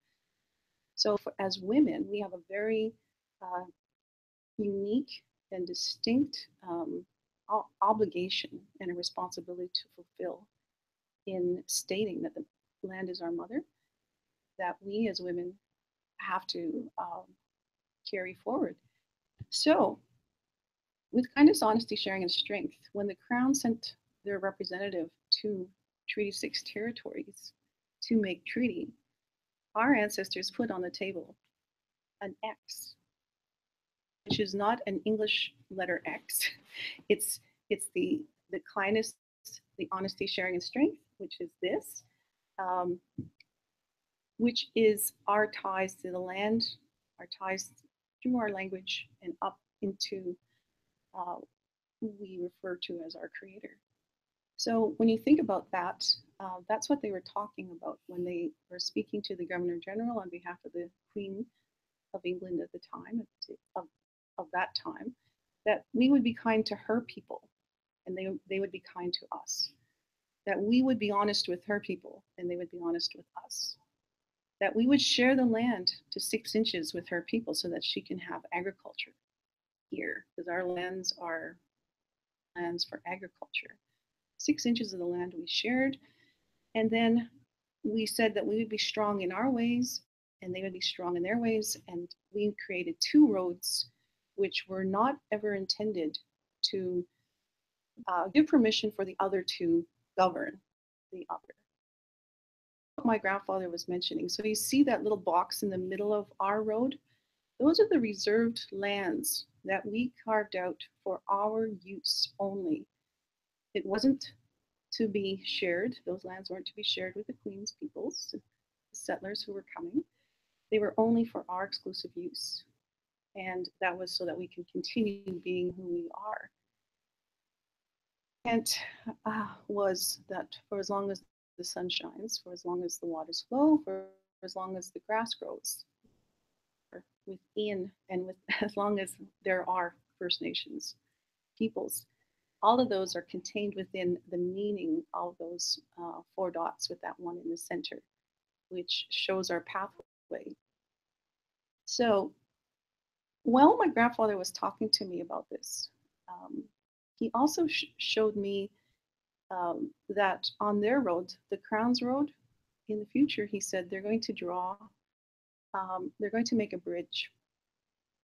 So as women, we have a very unique and distinct obligation and a responsibility to fulfill in stating that the land is our mother, that we as women have to carry forward. So with kindness, honesty, sharing, and strength, when the Crown sent their representative to Treaty 6 territories to make treaty, our ancestors put on the table an X which is not an English letter X. It's the kindness, the honesty, sharing, and strength, which is this, which is our ties to the land, our ties through our language and up into who we refer to as our creator. So when you think about that, that's what they were talking about when they were speaking to the Governor General on behalf of the Queen of England at the time, of that time, that we would be kind to her people and they would be kind to us. That we would be honest with her people and they would be honest with us. That we would share the land to 6 inches with her people so that she can have agriculture here, because our lands are lands for agriculture. 6 inches of the land we shared. And then we said that we would be strong in our ways and they would be strong in their ways. And we created 2 roads which were not ever intended to give permission for the other to govern the other. What my grandfather was mentioning. So you see that little box in the middle of our road? Those are the reserved lands that we carved out for our use only. It wasn't to be shared. Those lands weren't to be shared with the Queen's peoples, the settlers who were coming. They were only for our exclusive use. And that was so that we can continue being who we are. And was that for as long as the sun shines, for as long as the waters flow, for as long as the grass grows, within and with as long as there are First Nations peoples. All of those are contained within the meaning of those 4 dots with that one in the center, which shows our pathway. So while my grandfather was talking to me about this, he also showed me that on their road, the Crowns Road, in the future, he said they're going to draw, they're going to make a bridge.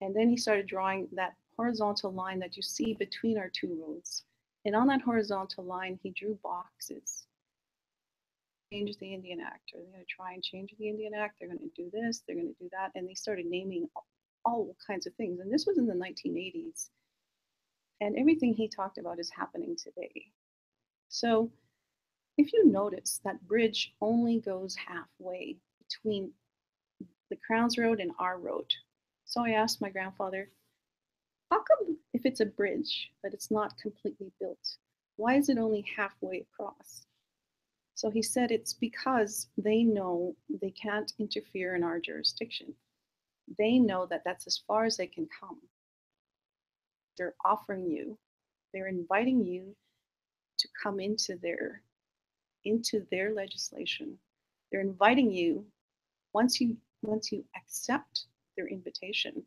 And then he started drawing that horizontal line that you see between our 2 roads. And on that horizontal line, he drew boxes. Change the Indian Act, or they're going to try and change the Indian Act, they're going to do this, they're going to do that. And they started naming all kinds of things. And this was in the 1980s. And everything he talked about is happening today. So if you notice, that bridge only goes halfway between the Crowns Road and our road. So I asked my grandfather, how come if it's a bridge, but it's not completely built, why is it only halfway across? So he said it's because they know they can't interfere in our jurisdiction. They know that that's as far as they can come. They're offering you, they're inviting you to come into their legislation. They're inviting you, once you accept their invitation,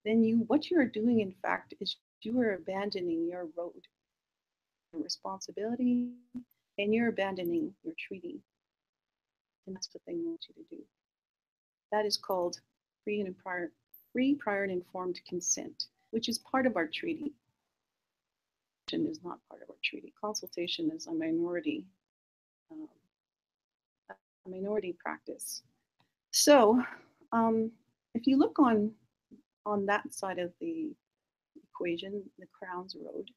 then what you are doing, in fact, is you are abandoning your road, your responsibility, and you're abandoning your treaty. And that's what they want you to do. That is called free, prior, and informed consent, which is part of our treaty. Is not part of our treaty. Consultation is a minority practice. So if you look on that side of the equation, the Crowns Road,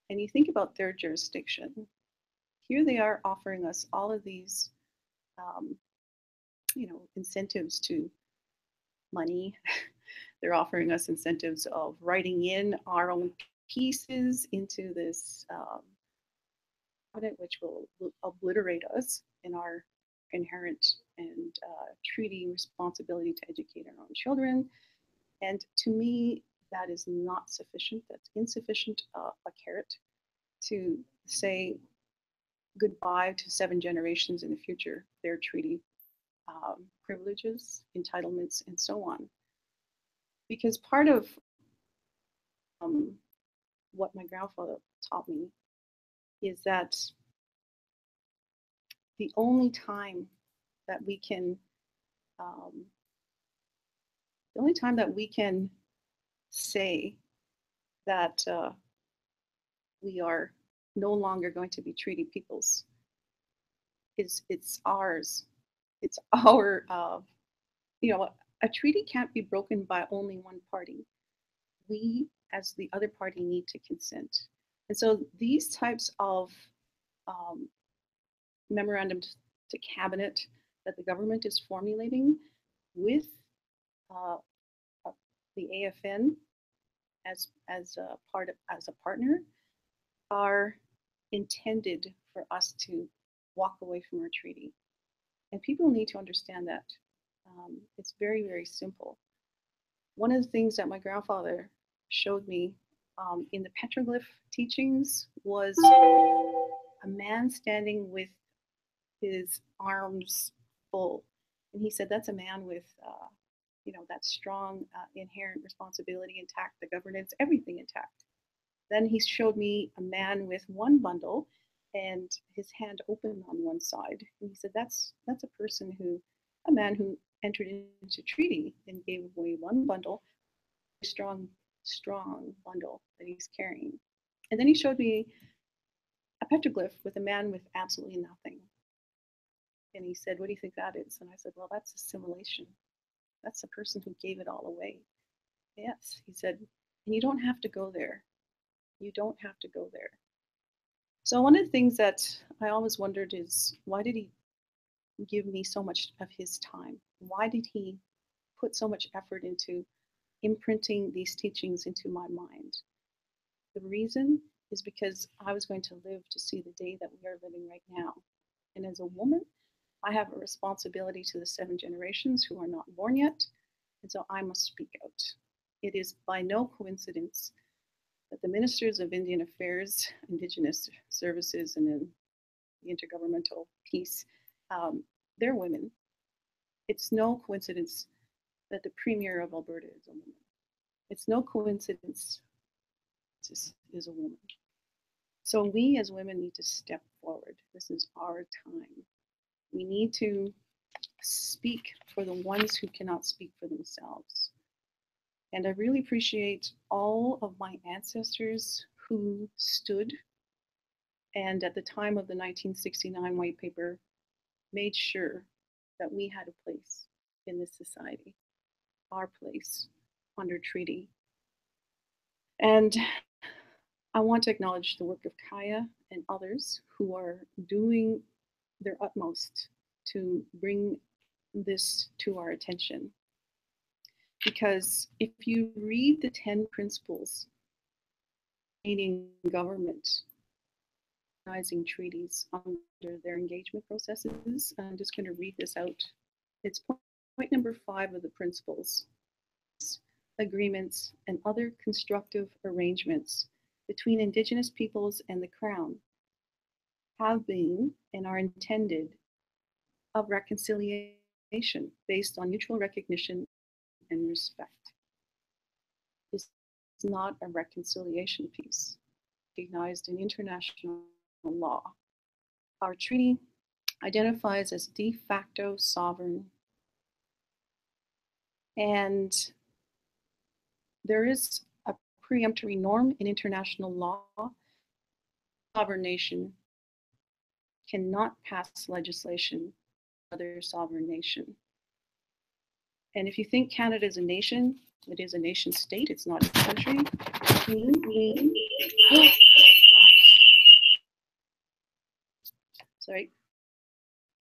and you think about their jurisdiction, here they are offering us all of these incentives to money. They're offering us incentives of writing in our own pieces into this audit, which will obliterate us in our inherent and treaty responsibility to educate our own children. And to me, that is not sufficient. That's insufficient a carrot to say goodbye to 7 generations in the future, their treaty privileges, entitlements, and so on. Because part of what my grandfather taught me is that the only time that we can say that we are no longer going to be treaty peoples it's ours. It's our a treaty can't be broken by only one party. we as the other party need to consent. And so these types of memorandums to cabinet that the government is formulating with uh, the AFN as a partner are intended for us to walk away from our treaty. And people need to understand that. It's very, very simple. One of the things that my grandfather showed me in the petroglyph teachings was a man standing with his arms full. And he said, that's a man with, that strong inherent responsibility intact, the governance, everything intact. Then he showed me a man with one bundle and his hand open on one side. And he said, that's a man who entered into treaty and gave away one bundle, a strong bundle that he's carrying. And then he showed me a petroglyph with a man with absolutely nothing. And he said, what do you think that is? And I said, well, that's assimilation. That's the person who gave it all away. Yes, he said, and you don't have to go there. You don't have to go there. So one of the things that I always wondered is, why did he give me so much of his time? Why did he put so much effort into imprinting these teachings into my mind? The reason is because I was going to live to see the day that we are living right now. And as a woman, I have a responsibility to the 7 generations who are not born yet, and so I must speak out. It is by no coincidence that the ministers of Indian Affairs, Indigenous Services, and then the Intergovernmental Peace, they're women. It's no coincidence that the Premier of Alberta is a woman. It's no coincidence this is a woman. So we as women need to step forward. This is our time. We need to speak for the ones who cannot speak for themselves. And I really appreciate all of my ancestors who stood and at the time of the 1969 white paper made sure that we had a place in this society, our place under treaty. And I want to acknowledge the work of Kaya and others who are doing their utmost to bring this to our attention. Because if you read the 10 principles of Canadian government organizing treaties under their engagement processes, I'm just going to read this out. It's point number 5 of the principles. Agreements and other constructive arrangements between Indigenous peoples and the Crown have been and are intended of reconciliation based on mutual recognition and respect. This is not a reconciliation piece recognized in international law. Our treaty identifies as de facto sovereign, and there is a preemptory norm in international law. Sovereign nation cannot pass legislation for another sovereign nation. And if you think Canada is a nation, it is a nation state, it's not a country. Sorry.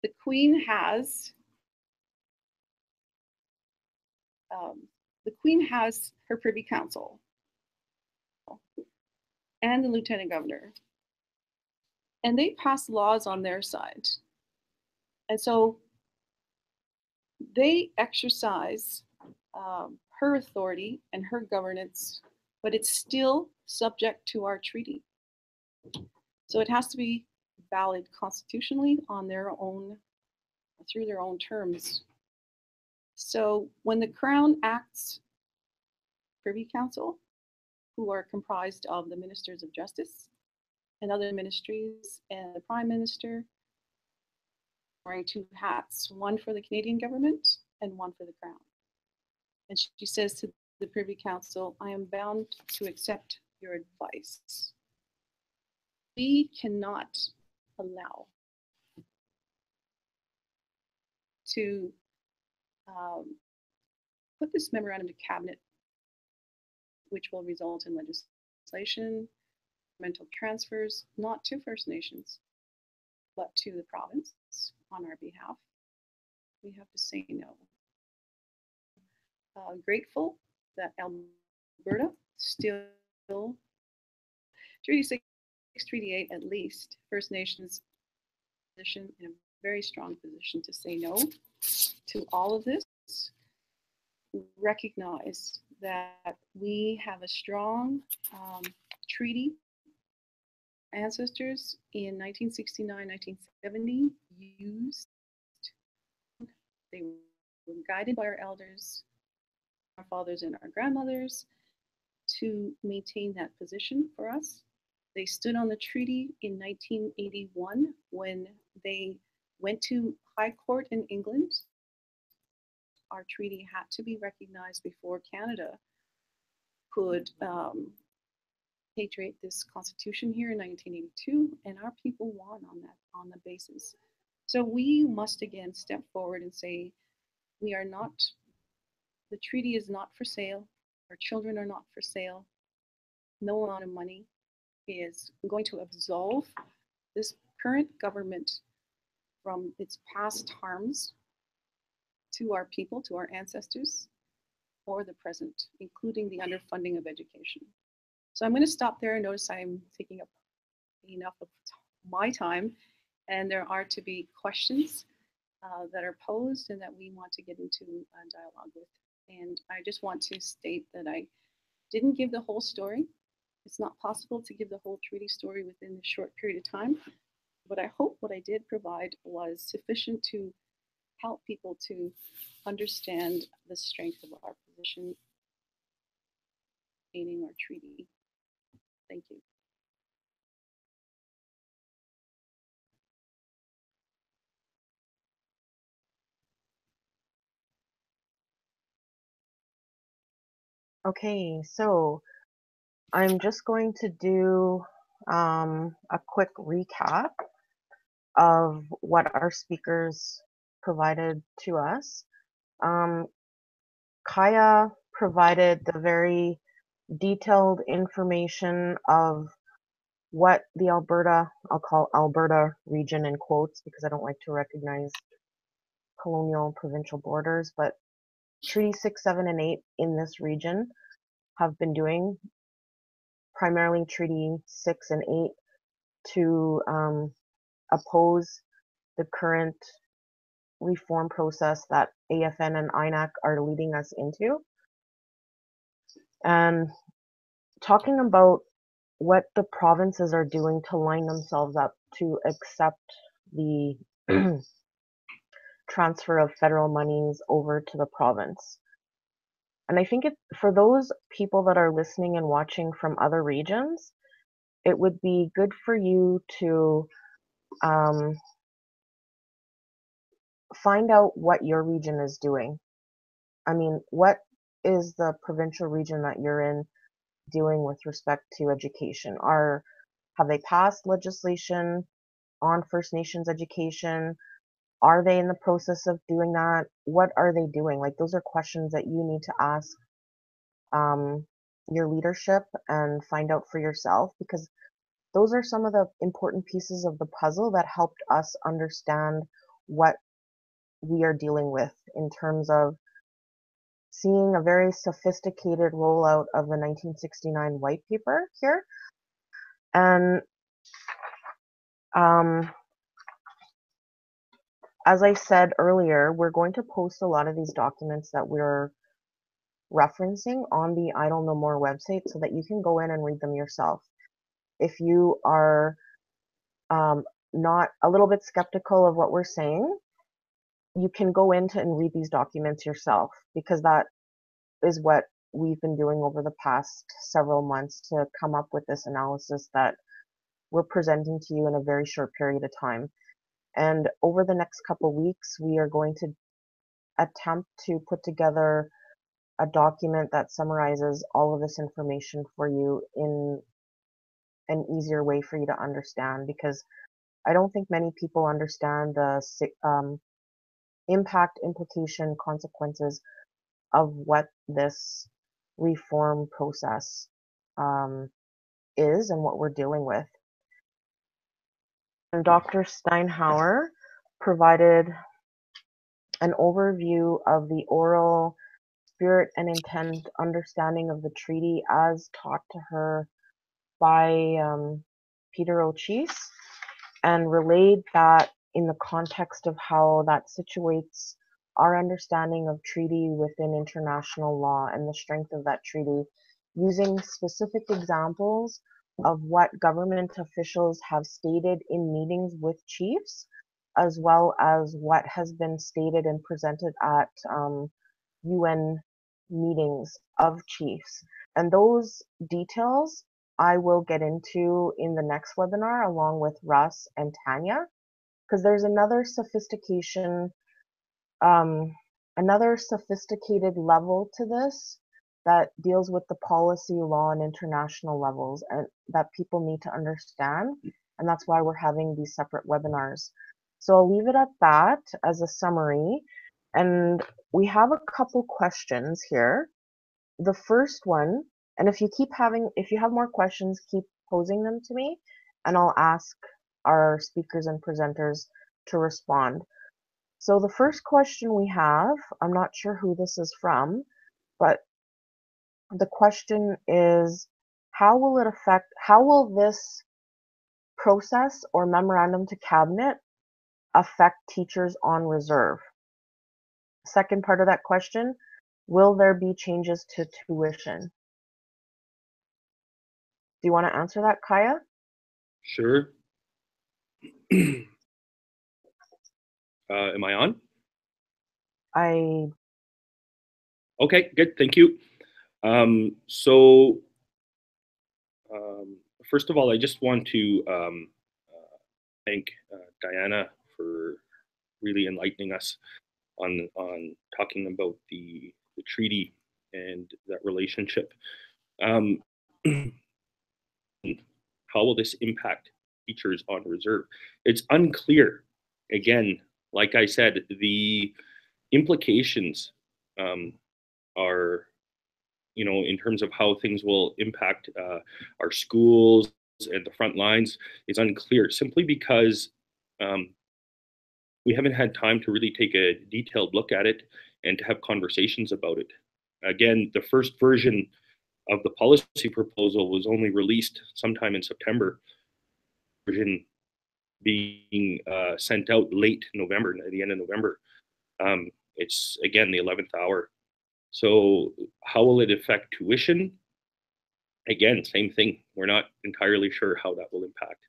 The Queen has her Privy Council and the Lieutenant Governor, and they pass laws on their side. And so they exercise her authority and her governance, but it's still subject to our treaty. So it has to be valid constitutionally on their own, through their own terms. So when the Crown acts Privy Council, who are comprised of the Ministers of Justice and other ministries and the Prime Minister, wearing 2 hats, one for the Canadian government and one for the Crown. And she says to the Privy Council, I am bound to accept your advice. We cannot allow to put this memorandum to cabinet which will result in legislation, governmental transfers, not to First Nations, but to the province on our behalf. We have to say no. Grateful that Alberta still, Treaty 6, Treaty 8 at least, First Nations position in a very strong position to say no to all of this. Recognize that we have a strong treaty. Ancestors in 1969, 1970 used, they were guided by our elders, our fathers and our grandmothers to maintain that position for us. They stood on the treaty in 1981 when they went to High Court in England. Our treaty had to be recognized before Canada could patriate this constitution here in 1982, and our people won on the basis. So we must again step forward and say, we are not, the treaty is not for sale. Our children are not for sale. No amount of money is going to absolve this current government from its past harms to our people, to our ancestors, or the present, including the underfunding of education. So I'm going to stop there. Notice I'm taking up enough of my time, and there are to be questions that are posed and that we want to get into a dialogue with. And I just want to state that I didn't give the whole story. It's not possible to give the whole treaty story within a short period of time, but I hope what I did provide was sufficient to help people to understand the strength of our position in our treaty. Thank you. Okay, so I'm just going to do a quick recap of what our speakers provided to us. Kaya provided the very detailed information of what the Alberta, I'll call Alberta region in quotes because I don't like to recognize colonial provincial borders, but Treaty 6, 7, and 8 in this region have been doing, primarily Treaty 6 and 8 to oppose the current reform process that AFN and INAC are leading us into. And talking about what the provinces are doing to line themselves up to accept the transfer of federal monies over to the province. And I think for those people that are listening and watching from other regions, it would be good for you to find out what your region is doing. I mean, what is the provincial region that you're in doing with respect to education? Have they passed legislation on First Nations education? Are they in the process of doing that? What are they doing? Like, those are questions that you need to ask your leadership and find out for yourself, because those are some of the important pieces of the puzzle that helped us understand what we are dealing with in terms of seeing a very sophisticated rollout of the 1969 white paper here. And as I said earlier, we're going to post a lot of these documents that we're referencing on the Idle No More website so that you can go in and read them yourself. If you are not a little bit skeptical of what we're saying, you can go into and read these documents yourself, because that is what we've been doing over the past several months to come up with this analysis that we're presenting to you in a very short period of time. And over the next couple of weeks, we are going to attempt to put together a document that summarizes all of this information for you in an easier way for you to understand, because I don't think many people understand the impact, implication, consequences of what this reform process is and what we're dealing with. And Dr. Steinhauer provided an overview of the oral spirit and intent understanding of the treaty as taught to her by Peter O'Chese, and relayed that in the context of how that situates our understanding of treaty within international law and the strength of that treaty, using specific examples of what government officials have stated in meetings with chiefs, as well as what has been stated and presented at UN meetings of chiefs. And those details I will get into in the next webinar along with Russ and Tanya, because there's another sophisticated level to this that deals with the policy, law, and international levels, and that people need to understand. And that's why we're having these separate webinars. So I'll leave it at that as a summary. And we have a couple questions here. The first one, and if you have more questions, keep posing them to me, and I'll ask our speakers and presenters to respond. So the first question we have, I'm not sure who this is from, but the question is, how will this process or memorandum to cabinet affect teachers on reserve? Second part of that question, will there be changes to tuition? Do you want to answer that, Kaya? Sure. Am I on? Okay, good, thank you. First of all, I just want to thank Diana for really enlightening us on talking about the treaty and that relationship. How will this impact teachers on reserve? It's unclear. Again, like I said, the implications are, in terms of how things will impact our schools and the front lines, is unclear, simply because we haven't had time to really take a detailed look at it and to have conversations about it. Again, the first version of the policy proposal was only released sometime in September, version being sent out late November, at the end of November. It's, again, the 11th hour. So how will it affect tuition? Again, same thing. We're not entirely sure how that will impact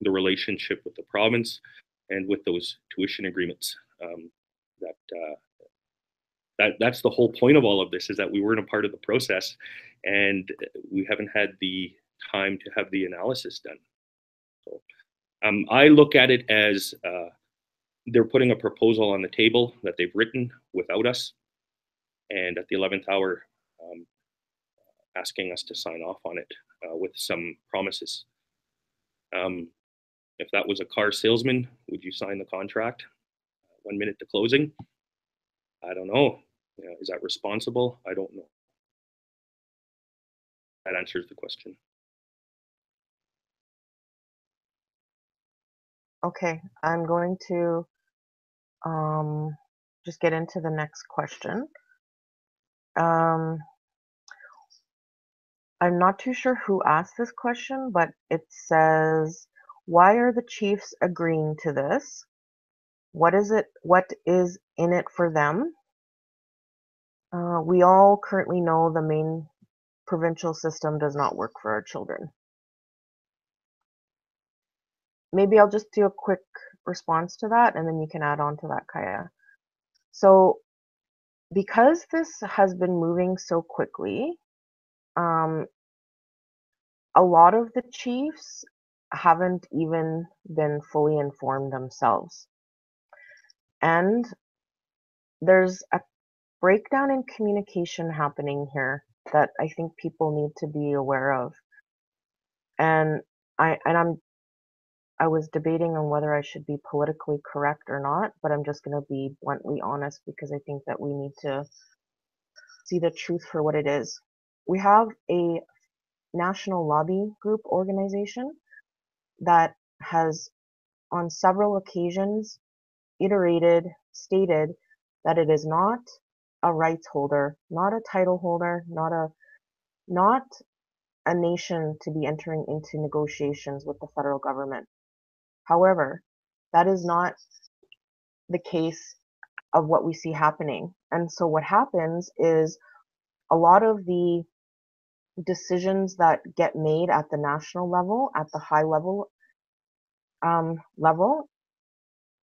the relationship with the province and with those tuition agreements. That's the whole point of all of this, is that we weren't a part of the process and we haven't had the time to have the analysis done. So I look at it as they're putting a proposal on the table that they've written without us, and at the 11th hour, asking us to sign off on it with some promises. If that was a car salesman, would you sign the contract 1 minute to closing? I don't know. Is that responsible? I don't know. That answers the question. Okay, I'm going to just get into the next question. I'm not too sure who asked this question, but it says, why are the chiefs agreeing to this? What is in it for them? We all currently know the main provincial system does not work for our children. Maybe I'll just do a quick response to that, and then you can add on to that, Kaya. So because this has been moving so quickly, a lot of the chiefs haven't even been fully informed themselves. And there's a breakdown in communication happening here that I think people need to be aware of. And I was debating on whether I should be politically correct or not, but I'm just going to be bluntly honest, because I think that we need to see the truth for what it is. We have a national lobby group organization that has on several occasions stated that it is not a rights holder, not a title holder, not a nation to be entering into negotiations with the federal government. However, that is not the case of what we see happening. And so what happens is a lot of the decisions that get made at the national level, at the high level level,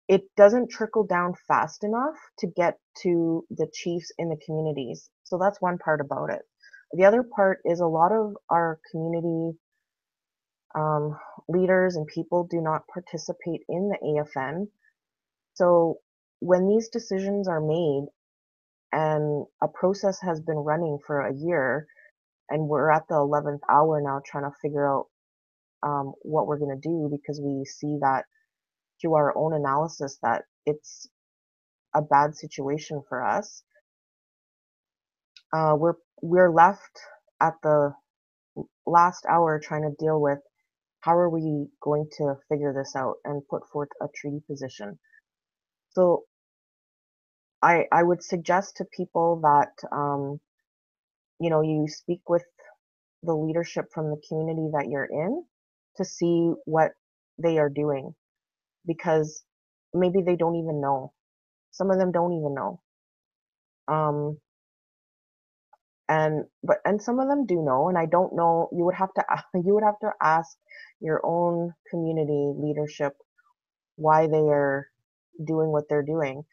it doesn't trickle down fast enough to get to the chiefs in the communities. So that's one part about it. The other part is a lot of our community leaders and people do not participate in the AFN. So when these decisions are made and a process has been running for a year and we're at the 11th hour now trying to figure out what we're going to do because we see that through our own analysis that it's a bad situation for us. We're left at the last hour trying to deal with how are we going to figure this out and put forth a treaty position. So I would suggest to people that you speak with the leadership from the community that you're in to see what they are doing, because maybe they don't even know. Some of them don't even know. And some of them do know, and I don't know. You would have to ask your own community leadership why they are doing what they're doing.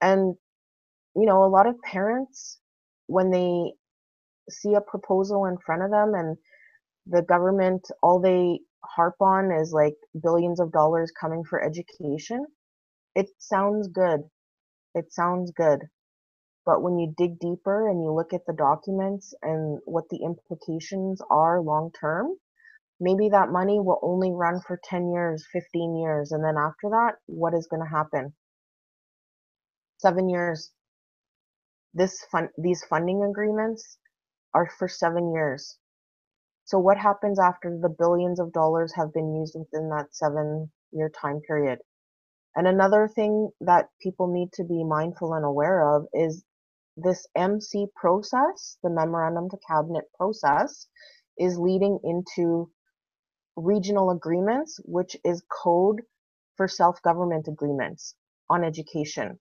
And a lot of parents, when they see a proposal in front of them and the government, all they harp on is like billions of dollars coming for education, it sounds good. It sounds good. But when you dig deeper and you look at the documents and what the implications are long term, maybe that money will only run for 10 years, 15 years. And then after that, what is going to happen? 7 years. These funding agreements are for 7 years. So what happens after the billions of dollars have been used within that 7-year time period? And another thing that people need to be mindful and aware of is this MC process, the Memorandum to Cabinet process, is leading into regional agreements, which is code for self-government agreements on education.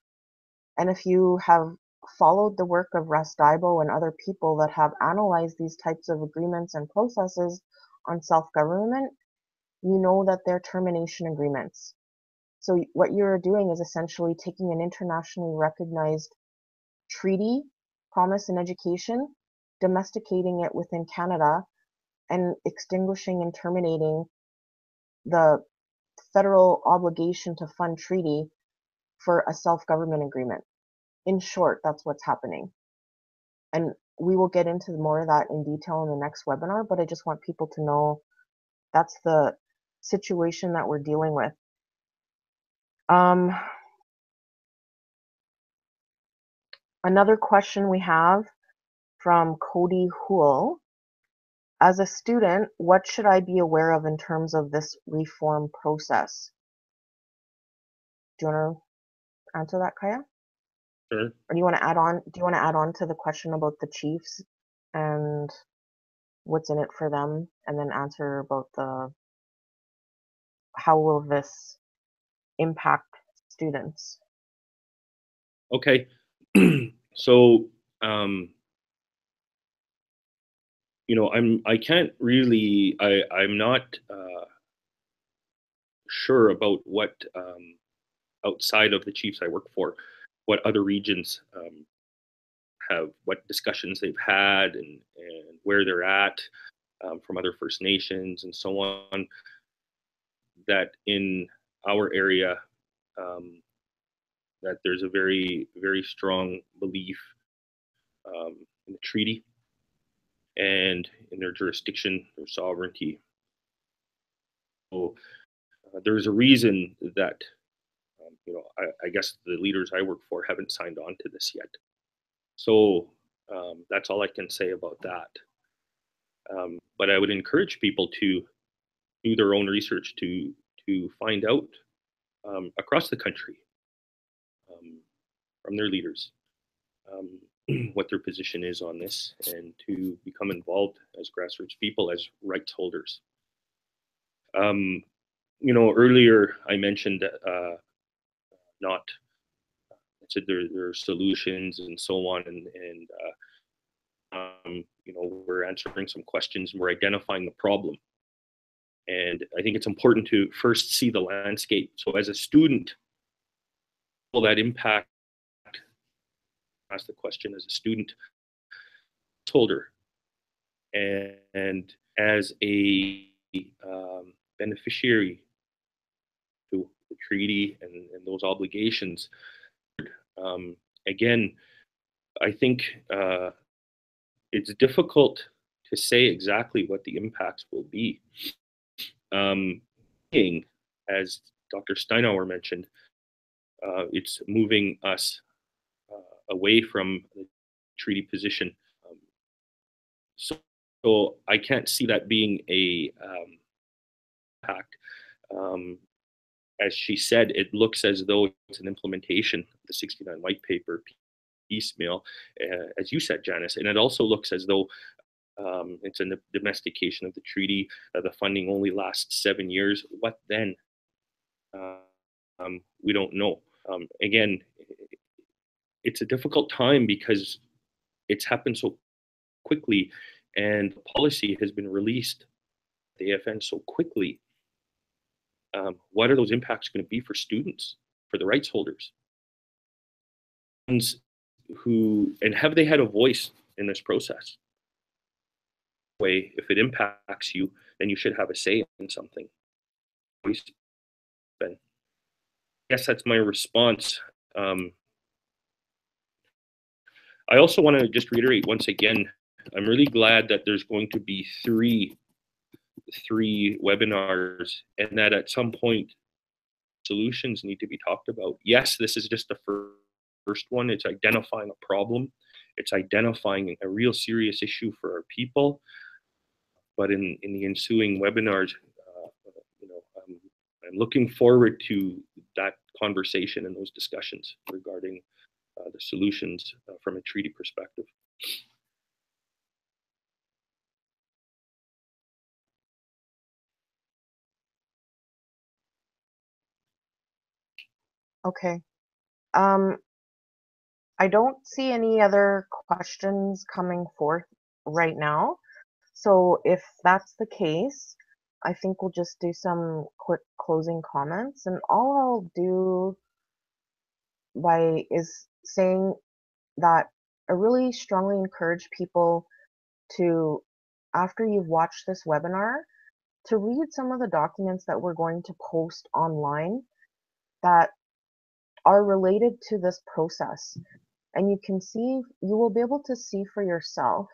And if you have followed the work of Russ Daibo and other people that have analyzed these types of agreements and processes on self-government, you know that they're termination agreements. So what you're doing is essentially taking an internationally recognized treaty, promise in education, domesticating it within Canada, and extinguishing and terminating the federal obligation to fund treaty for a self-government agreement. In short, that's what's happening. And we will get into more of that in detail in the next webinar, but I just want people to know that's the situation that we're dealing with. Another question we have from Cody Hool. As a student, what should I be aware of in terms of this reform process? Do you want to answer that, Kaya? Sure. Or do you want to add on? Do you want to add on to the question about the Chiefs and what's in it for them, and then answer about how will this impact students? Okay. So I can't really, I'm not sure about what outside of the chiefs I work for, what other regions what discussions they've had and where they're at from other First Nations and so on. That in our area, that there's a very, very strong belief in the treaty and in their jurisdiction, their sovereignty. So there's a reason that, I guess the leaders I work for haven't signed on to this yet. So That's all I can say about that. But I would encourage people to do their own research to find out across the country from their leaders what their position is on this, and to become involved as grassroots people, as rights holders. Earlier I mentioned not I said there are solutions and so on, and we're answering some questions and we're identifying the problem. And I think it's important to first see the landscape. So as a student, will that impact? Ask the question as a student holder, and as a beneficiary to the treaty and those obligations. Again, I think it's difficult to say exactly what the impacts will be. As Dr. Steinhauer mentioned, it's moving us away from the treaty position. So I can't see that being a impact. As she said, it looks as though it's an implementation of the 69 white paper piecemeal, as you said, Janice, and it also looks as though it's a domestication of the treaty. The funding only lasts 7 years. What then? We don't know. Again, it's a difficult time because it's happened so quickly, and policy has been released, the AFN, so quickly. What are those impacts going to be for students, for the rights holders? And have they had a voice in this process? If it impacts you, then you should have a say in something. I guess that's my response. I also want to just reiterate once again, I'm really glad that there's going to be three webinars, and that at some point solutions need to be talked about. Yes, this is just the first one. It's identifying a problem. It's identifying a real serious issue for our people. But in the ensuing webinars, I'm looking forward to that conversation and those discussions regarding the solutions from a treaty perspective. Okay. I don't see any other questions coming forth right now. So if that's the case, I think we'll just do some quick closing comments. And all I'll do is saying that I really strongly encourage people to, after you've watched this webinar, to read some of the documents that we're going to post online that are related to this process. And you will be able to see for yourself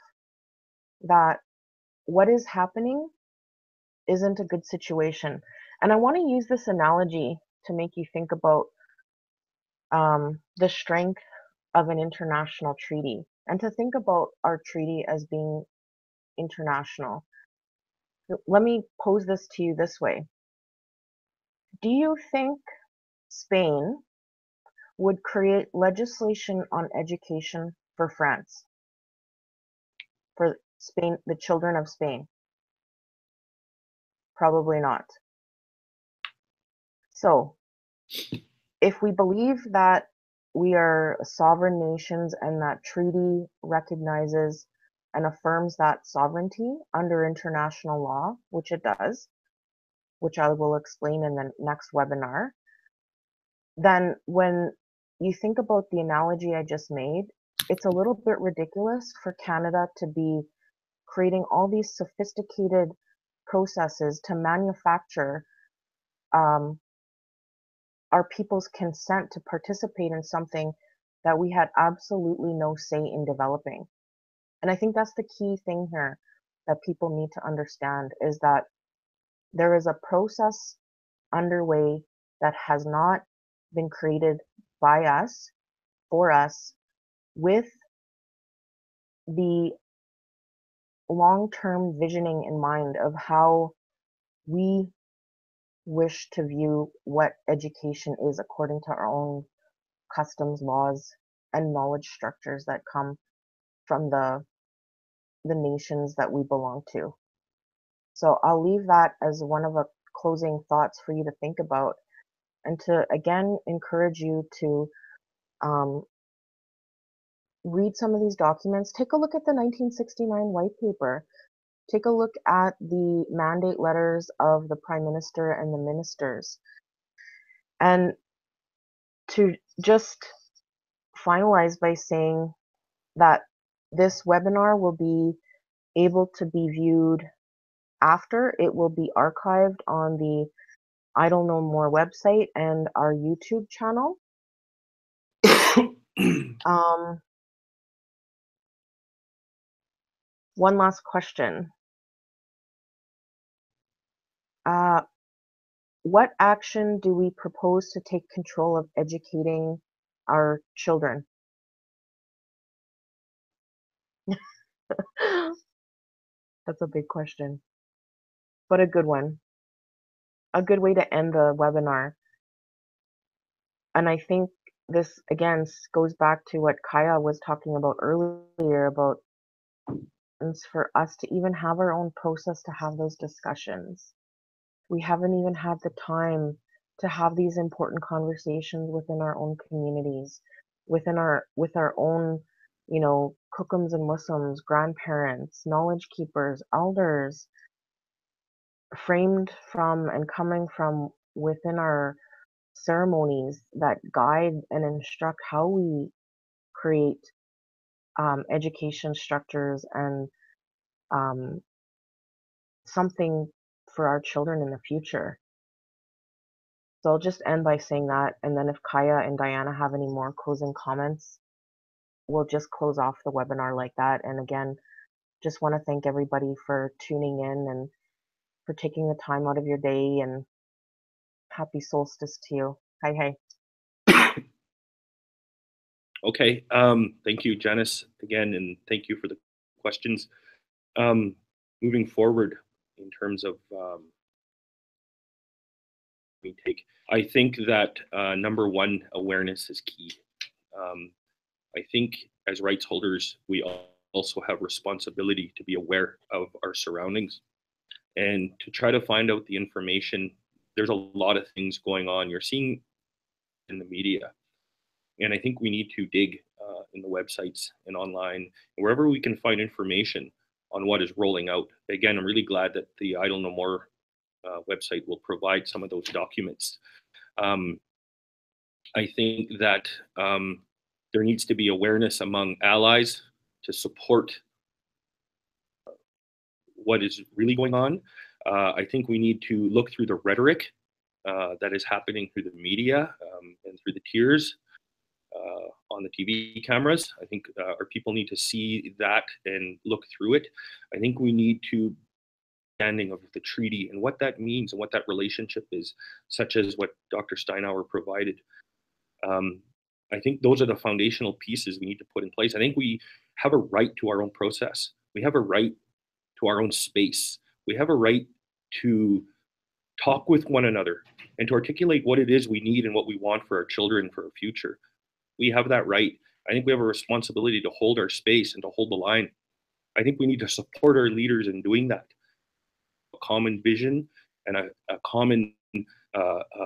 that what is happening isn't a good situation. And I want to use this analogy to make you think about the strength of an international treaty, and to think about our treaty as being international. Let me pose this to you this way. Do you think Spain would create legislation on education for France? For Spain, the children of Spain? Probably not. So, if we believe that we are sovereign nations and that treaty recognizes and affirms that sovereignty under international law, which it does, which I will explain in the next webinar, then when you think about the analogy I just made, it's a little bit ridiculous for Canada to be creating all these sophisticated processes to manufacture our people's consent to participate in something that we had absolutely no say in developing. And I think that's the key thing here that people need to understand, is that there is a process underway that has not been created by us, for us, with the long-term visioning in mind of how we wish to view what education is according to our own customs, laws, and knowledge structures that come from the nations that we belong to. So I'll leave that as one of the closing thoughts for you to think about, and to again encourage you to read some of these documents. Take a look at the 1969 white paper. Take a look at the mandate letters of the Prime Minister and the ministers. And to just finalize by saying that this webinar will be able to be viewed after. It will be archived on the Idle No More website and our YouTube channel. One last question. What action do we propose to take control of educating our children? That's a big question, but a good one. A good way to end the webinar. And I think this, again, goes back to what Kaya was talking about earlier about it's for us to even have our own process to have those discussions. We haven't even had the time to have these important conversations within our own communities, with our own, Cookums and Muslims, grandparents, knowledge keepers, elders, framed from and coming from within our ceremonies that guide and instruct how we create education structures and something for our children in the future. So I'll just end by saying that, and then if Kaya and Diana have any more closing comments, we'll just close off the webinar like that. And again, just want to thank everybody for tuning in and for taking the time out of your day, and happy solstice to you. Hi. Okay, thank you, Janice, again, and thank you for the questions. Moving forward in terms of we take, I think that number one, awareness is key. I think as rights holders, we also have responsibility to be aware of our surroundings and to try to find out the information. There's a lot of things going on. You're seeing in the media. And I think we need to dig in the websites and online, wherever we can find information on what is rolling out. Again, I'm really glad that the Idle No More website will provide some of those documents. I think that there needs to be awareness among allies to support what is really going on. I think we need to look through the rhetoric that is happening through the media and through the tiers on the TV cameras. I think our people need to see that and look through it. I think we need to understanding of the treaty and what that means and what that relationship is, such as what Dr. Steinhauer provided. I think those are the foundational pieces we need to put in place. I think we have a right to our own process. We have a right to our own space. We have a right to talk with one another and to articulate what it is we need and what we want for our children, for our future. We have that right. I think we have a responsibility to hold our space and to hold the line. I think we need to support our leaders in doing that. A common vision and a common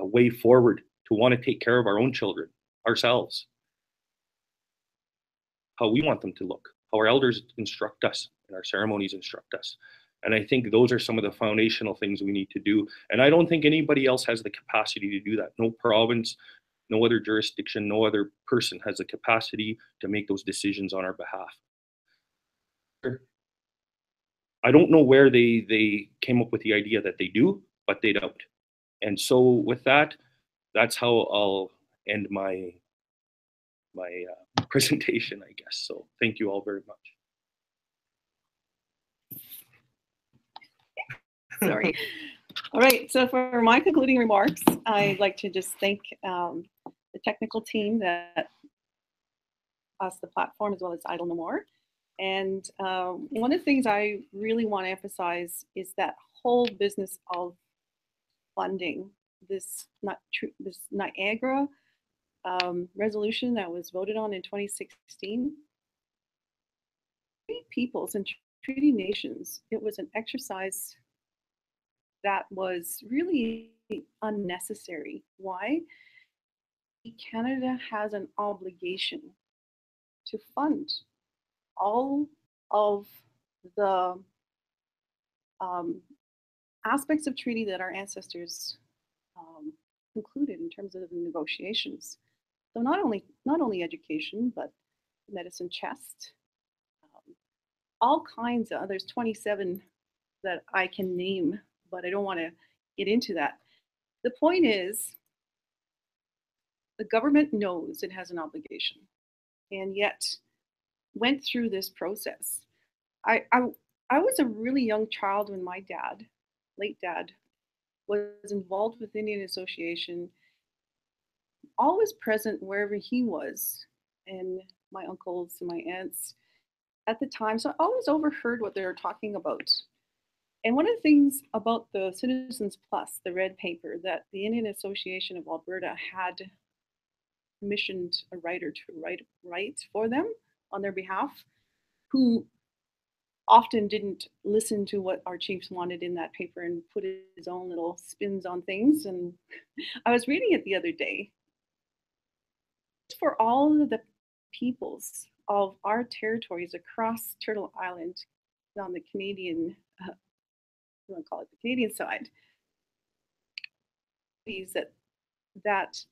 way forward to want to take care of our own children, ourselves, how we want them to look, how our elders instruct us and our ceremonies instruct us. And I think those are some of the foundational things we need to do. And I don't think anybody else has the capacity to do that. No province, no other jurisdiction, no other person has the capacity to make those decisions on our behalf. I don't know where they came up with the idea that they do, but they don't. And so with that, that's how I'll end my presentation, I guess. So thank you all very much. Sorry. All right, so for my concluding remarks, I'd like to just thank the technical team that us, the platform, as well as Idle No More. And one of the things I really want to emphasize is that whole business of funding. This Niagara resolution that was voted on in 2016. Treaty peoples and treaty nations. It was an exercise that was really unnecessary. Why? Canada has an obligation to fund all of the aspects of treaty that our ancestors concluded in terms of the negotiations. So not only education, but medicine chest, all kinds of, there's 27 that I can name, but I don't want to get into that. The point is, the government knows it has an obligation, and yet went through this process. I was a really young child when my dad, late dad, was involved with Indian Association, always present wherever he was, and my uncles and my aunts at the time. So I always overheard what they were talking about. And one of the things about the Citizens Plus, the red paper, that the Indian Association of Alberta had commissioned a writer to write for them on their behalf, who often didn't listen to what our chiefs wanted in that paper and put his own little spins on things. And I was reading it the other day. For all of the peoples of our territories across Turtle Island on the Canadian, you want to call it the Canadian side, that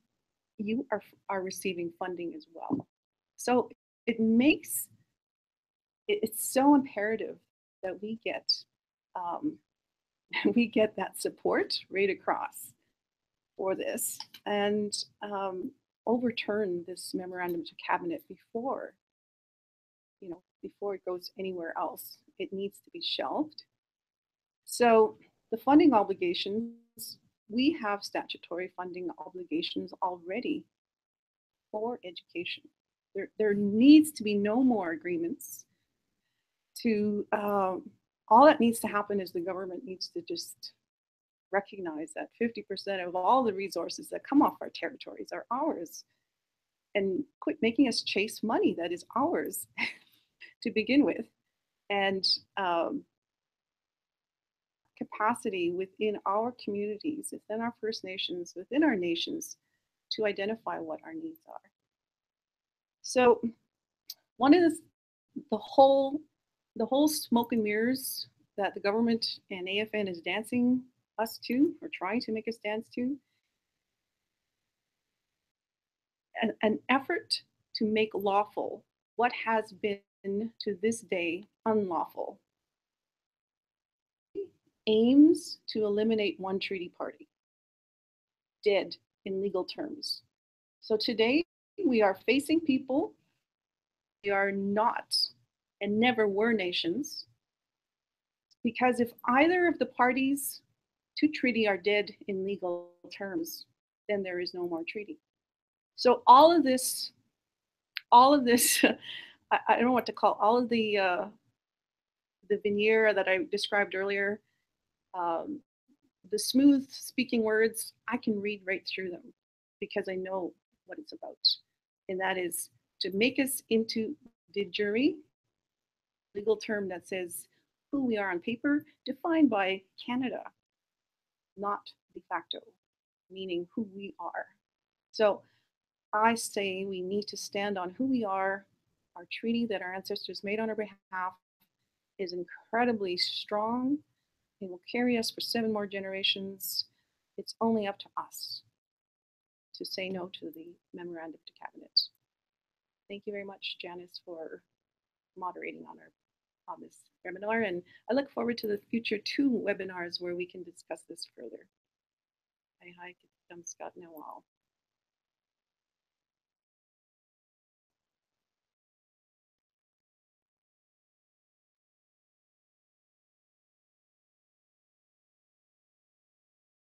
you are receiving funding as well. So it's so imperative that we get that support right across for this, and overturn this memorandum to cabinet before it goes anywhere else. It needs to be shelved. So the funding obligations, we have statutory funding obligations already for education. There needs to be no more agreements. All that needs to happen is the government needs to just recognize that 50% of all the resources that come off our territories are ours, and quit making us chase money that is ours to begin with. And capacity within our communities, within our First Nations, within our nations, to identify what our needs are. So one of the whole smoke and mirrors that the government and AFN is dancing us to, or trying to make us dance to, an effort to make lawful what has been to this day unlawful, aims to eliminate one treaty party, dead in legal terms. So today we are facing people, we are not and never were nations, because if either of the parties to treaty are dead in legal terms, then there is no more treaty. So all of this, I don't know what to call, all of the veneer that I described earlier, the smooth speaking words, I can read right through them because I know what it's about. And that is to make us into de jure, legal term that says who we are on paper, defined by Canada, not de facto, meaning who we are. So I say we need to stand on who we are. Our treaty that our ancestors made on our behalf is incredibly strong. It will carry us for 7 more generations. It's only up to us to say no to the memorandum to cabinet. Thank you very much, Janice, for moderating on this webinar, and I look forward to the future 2 webinars where we can discuss this further. Hi, Scott Noel.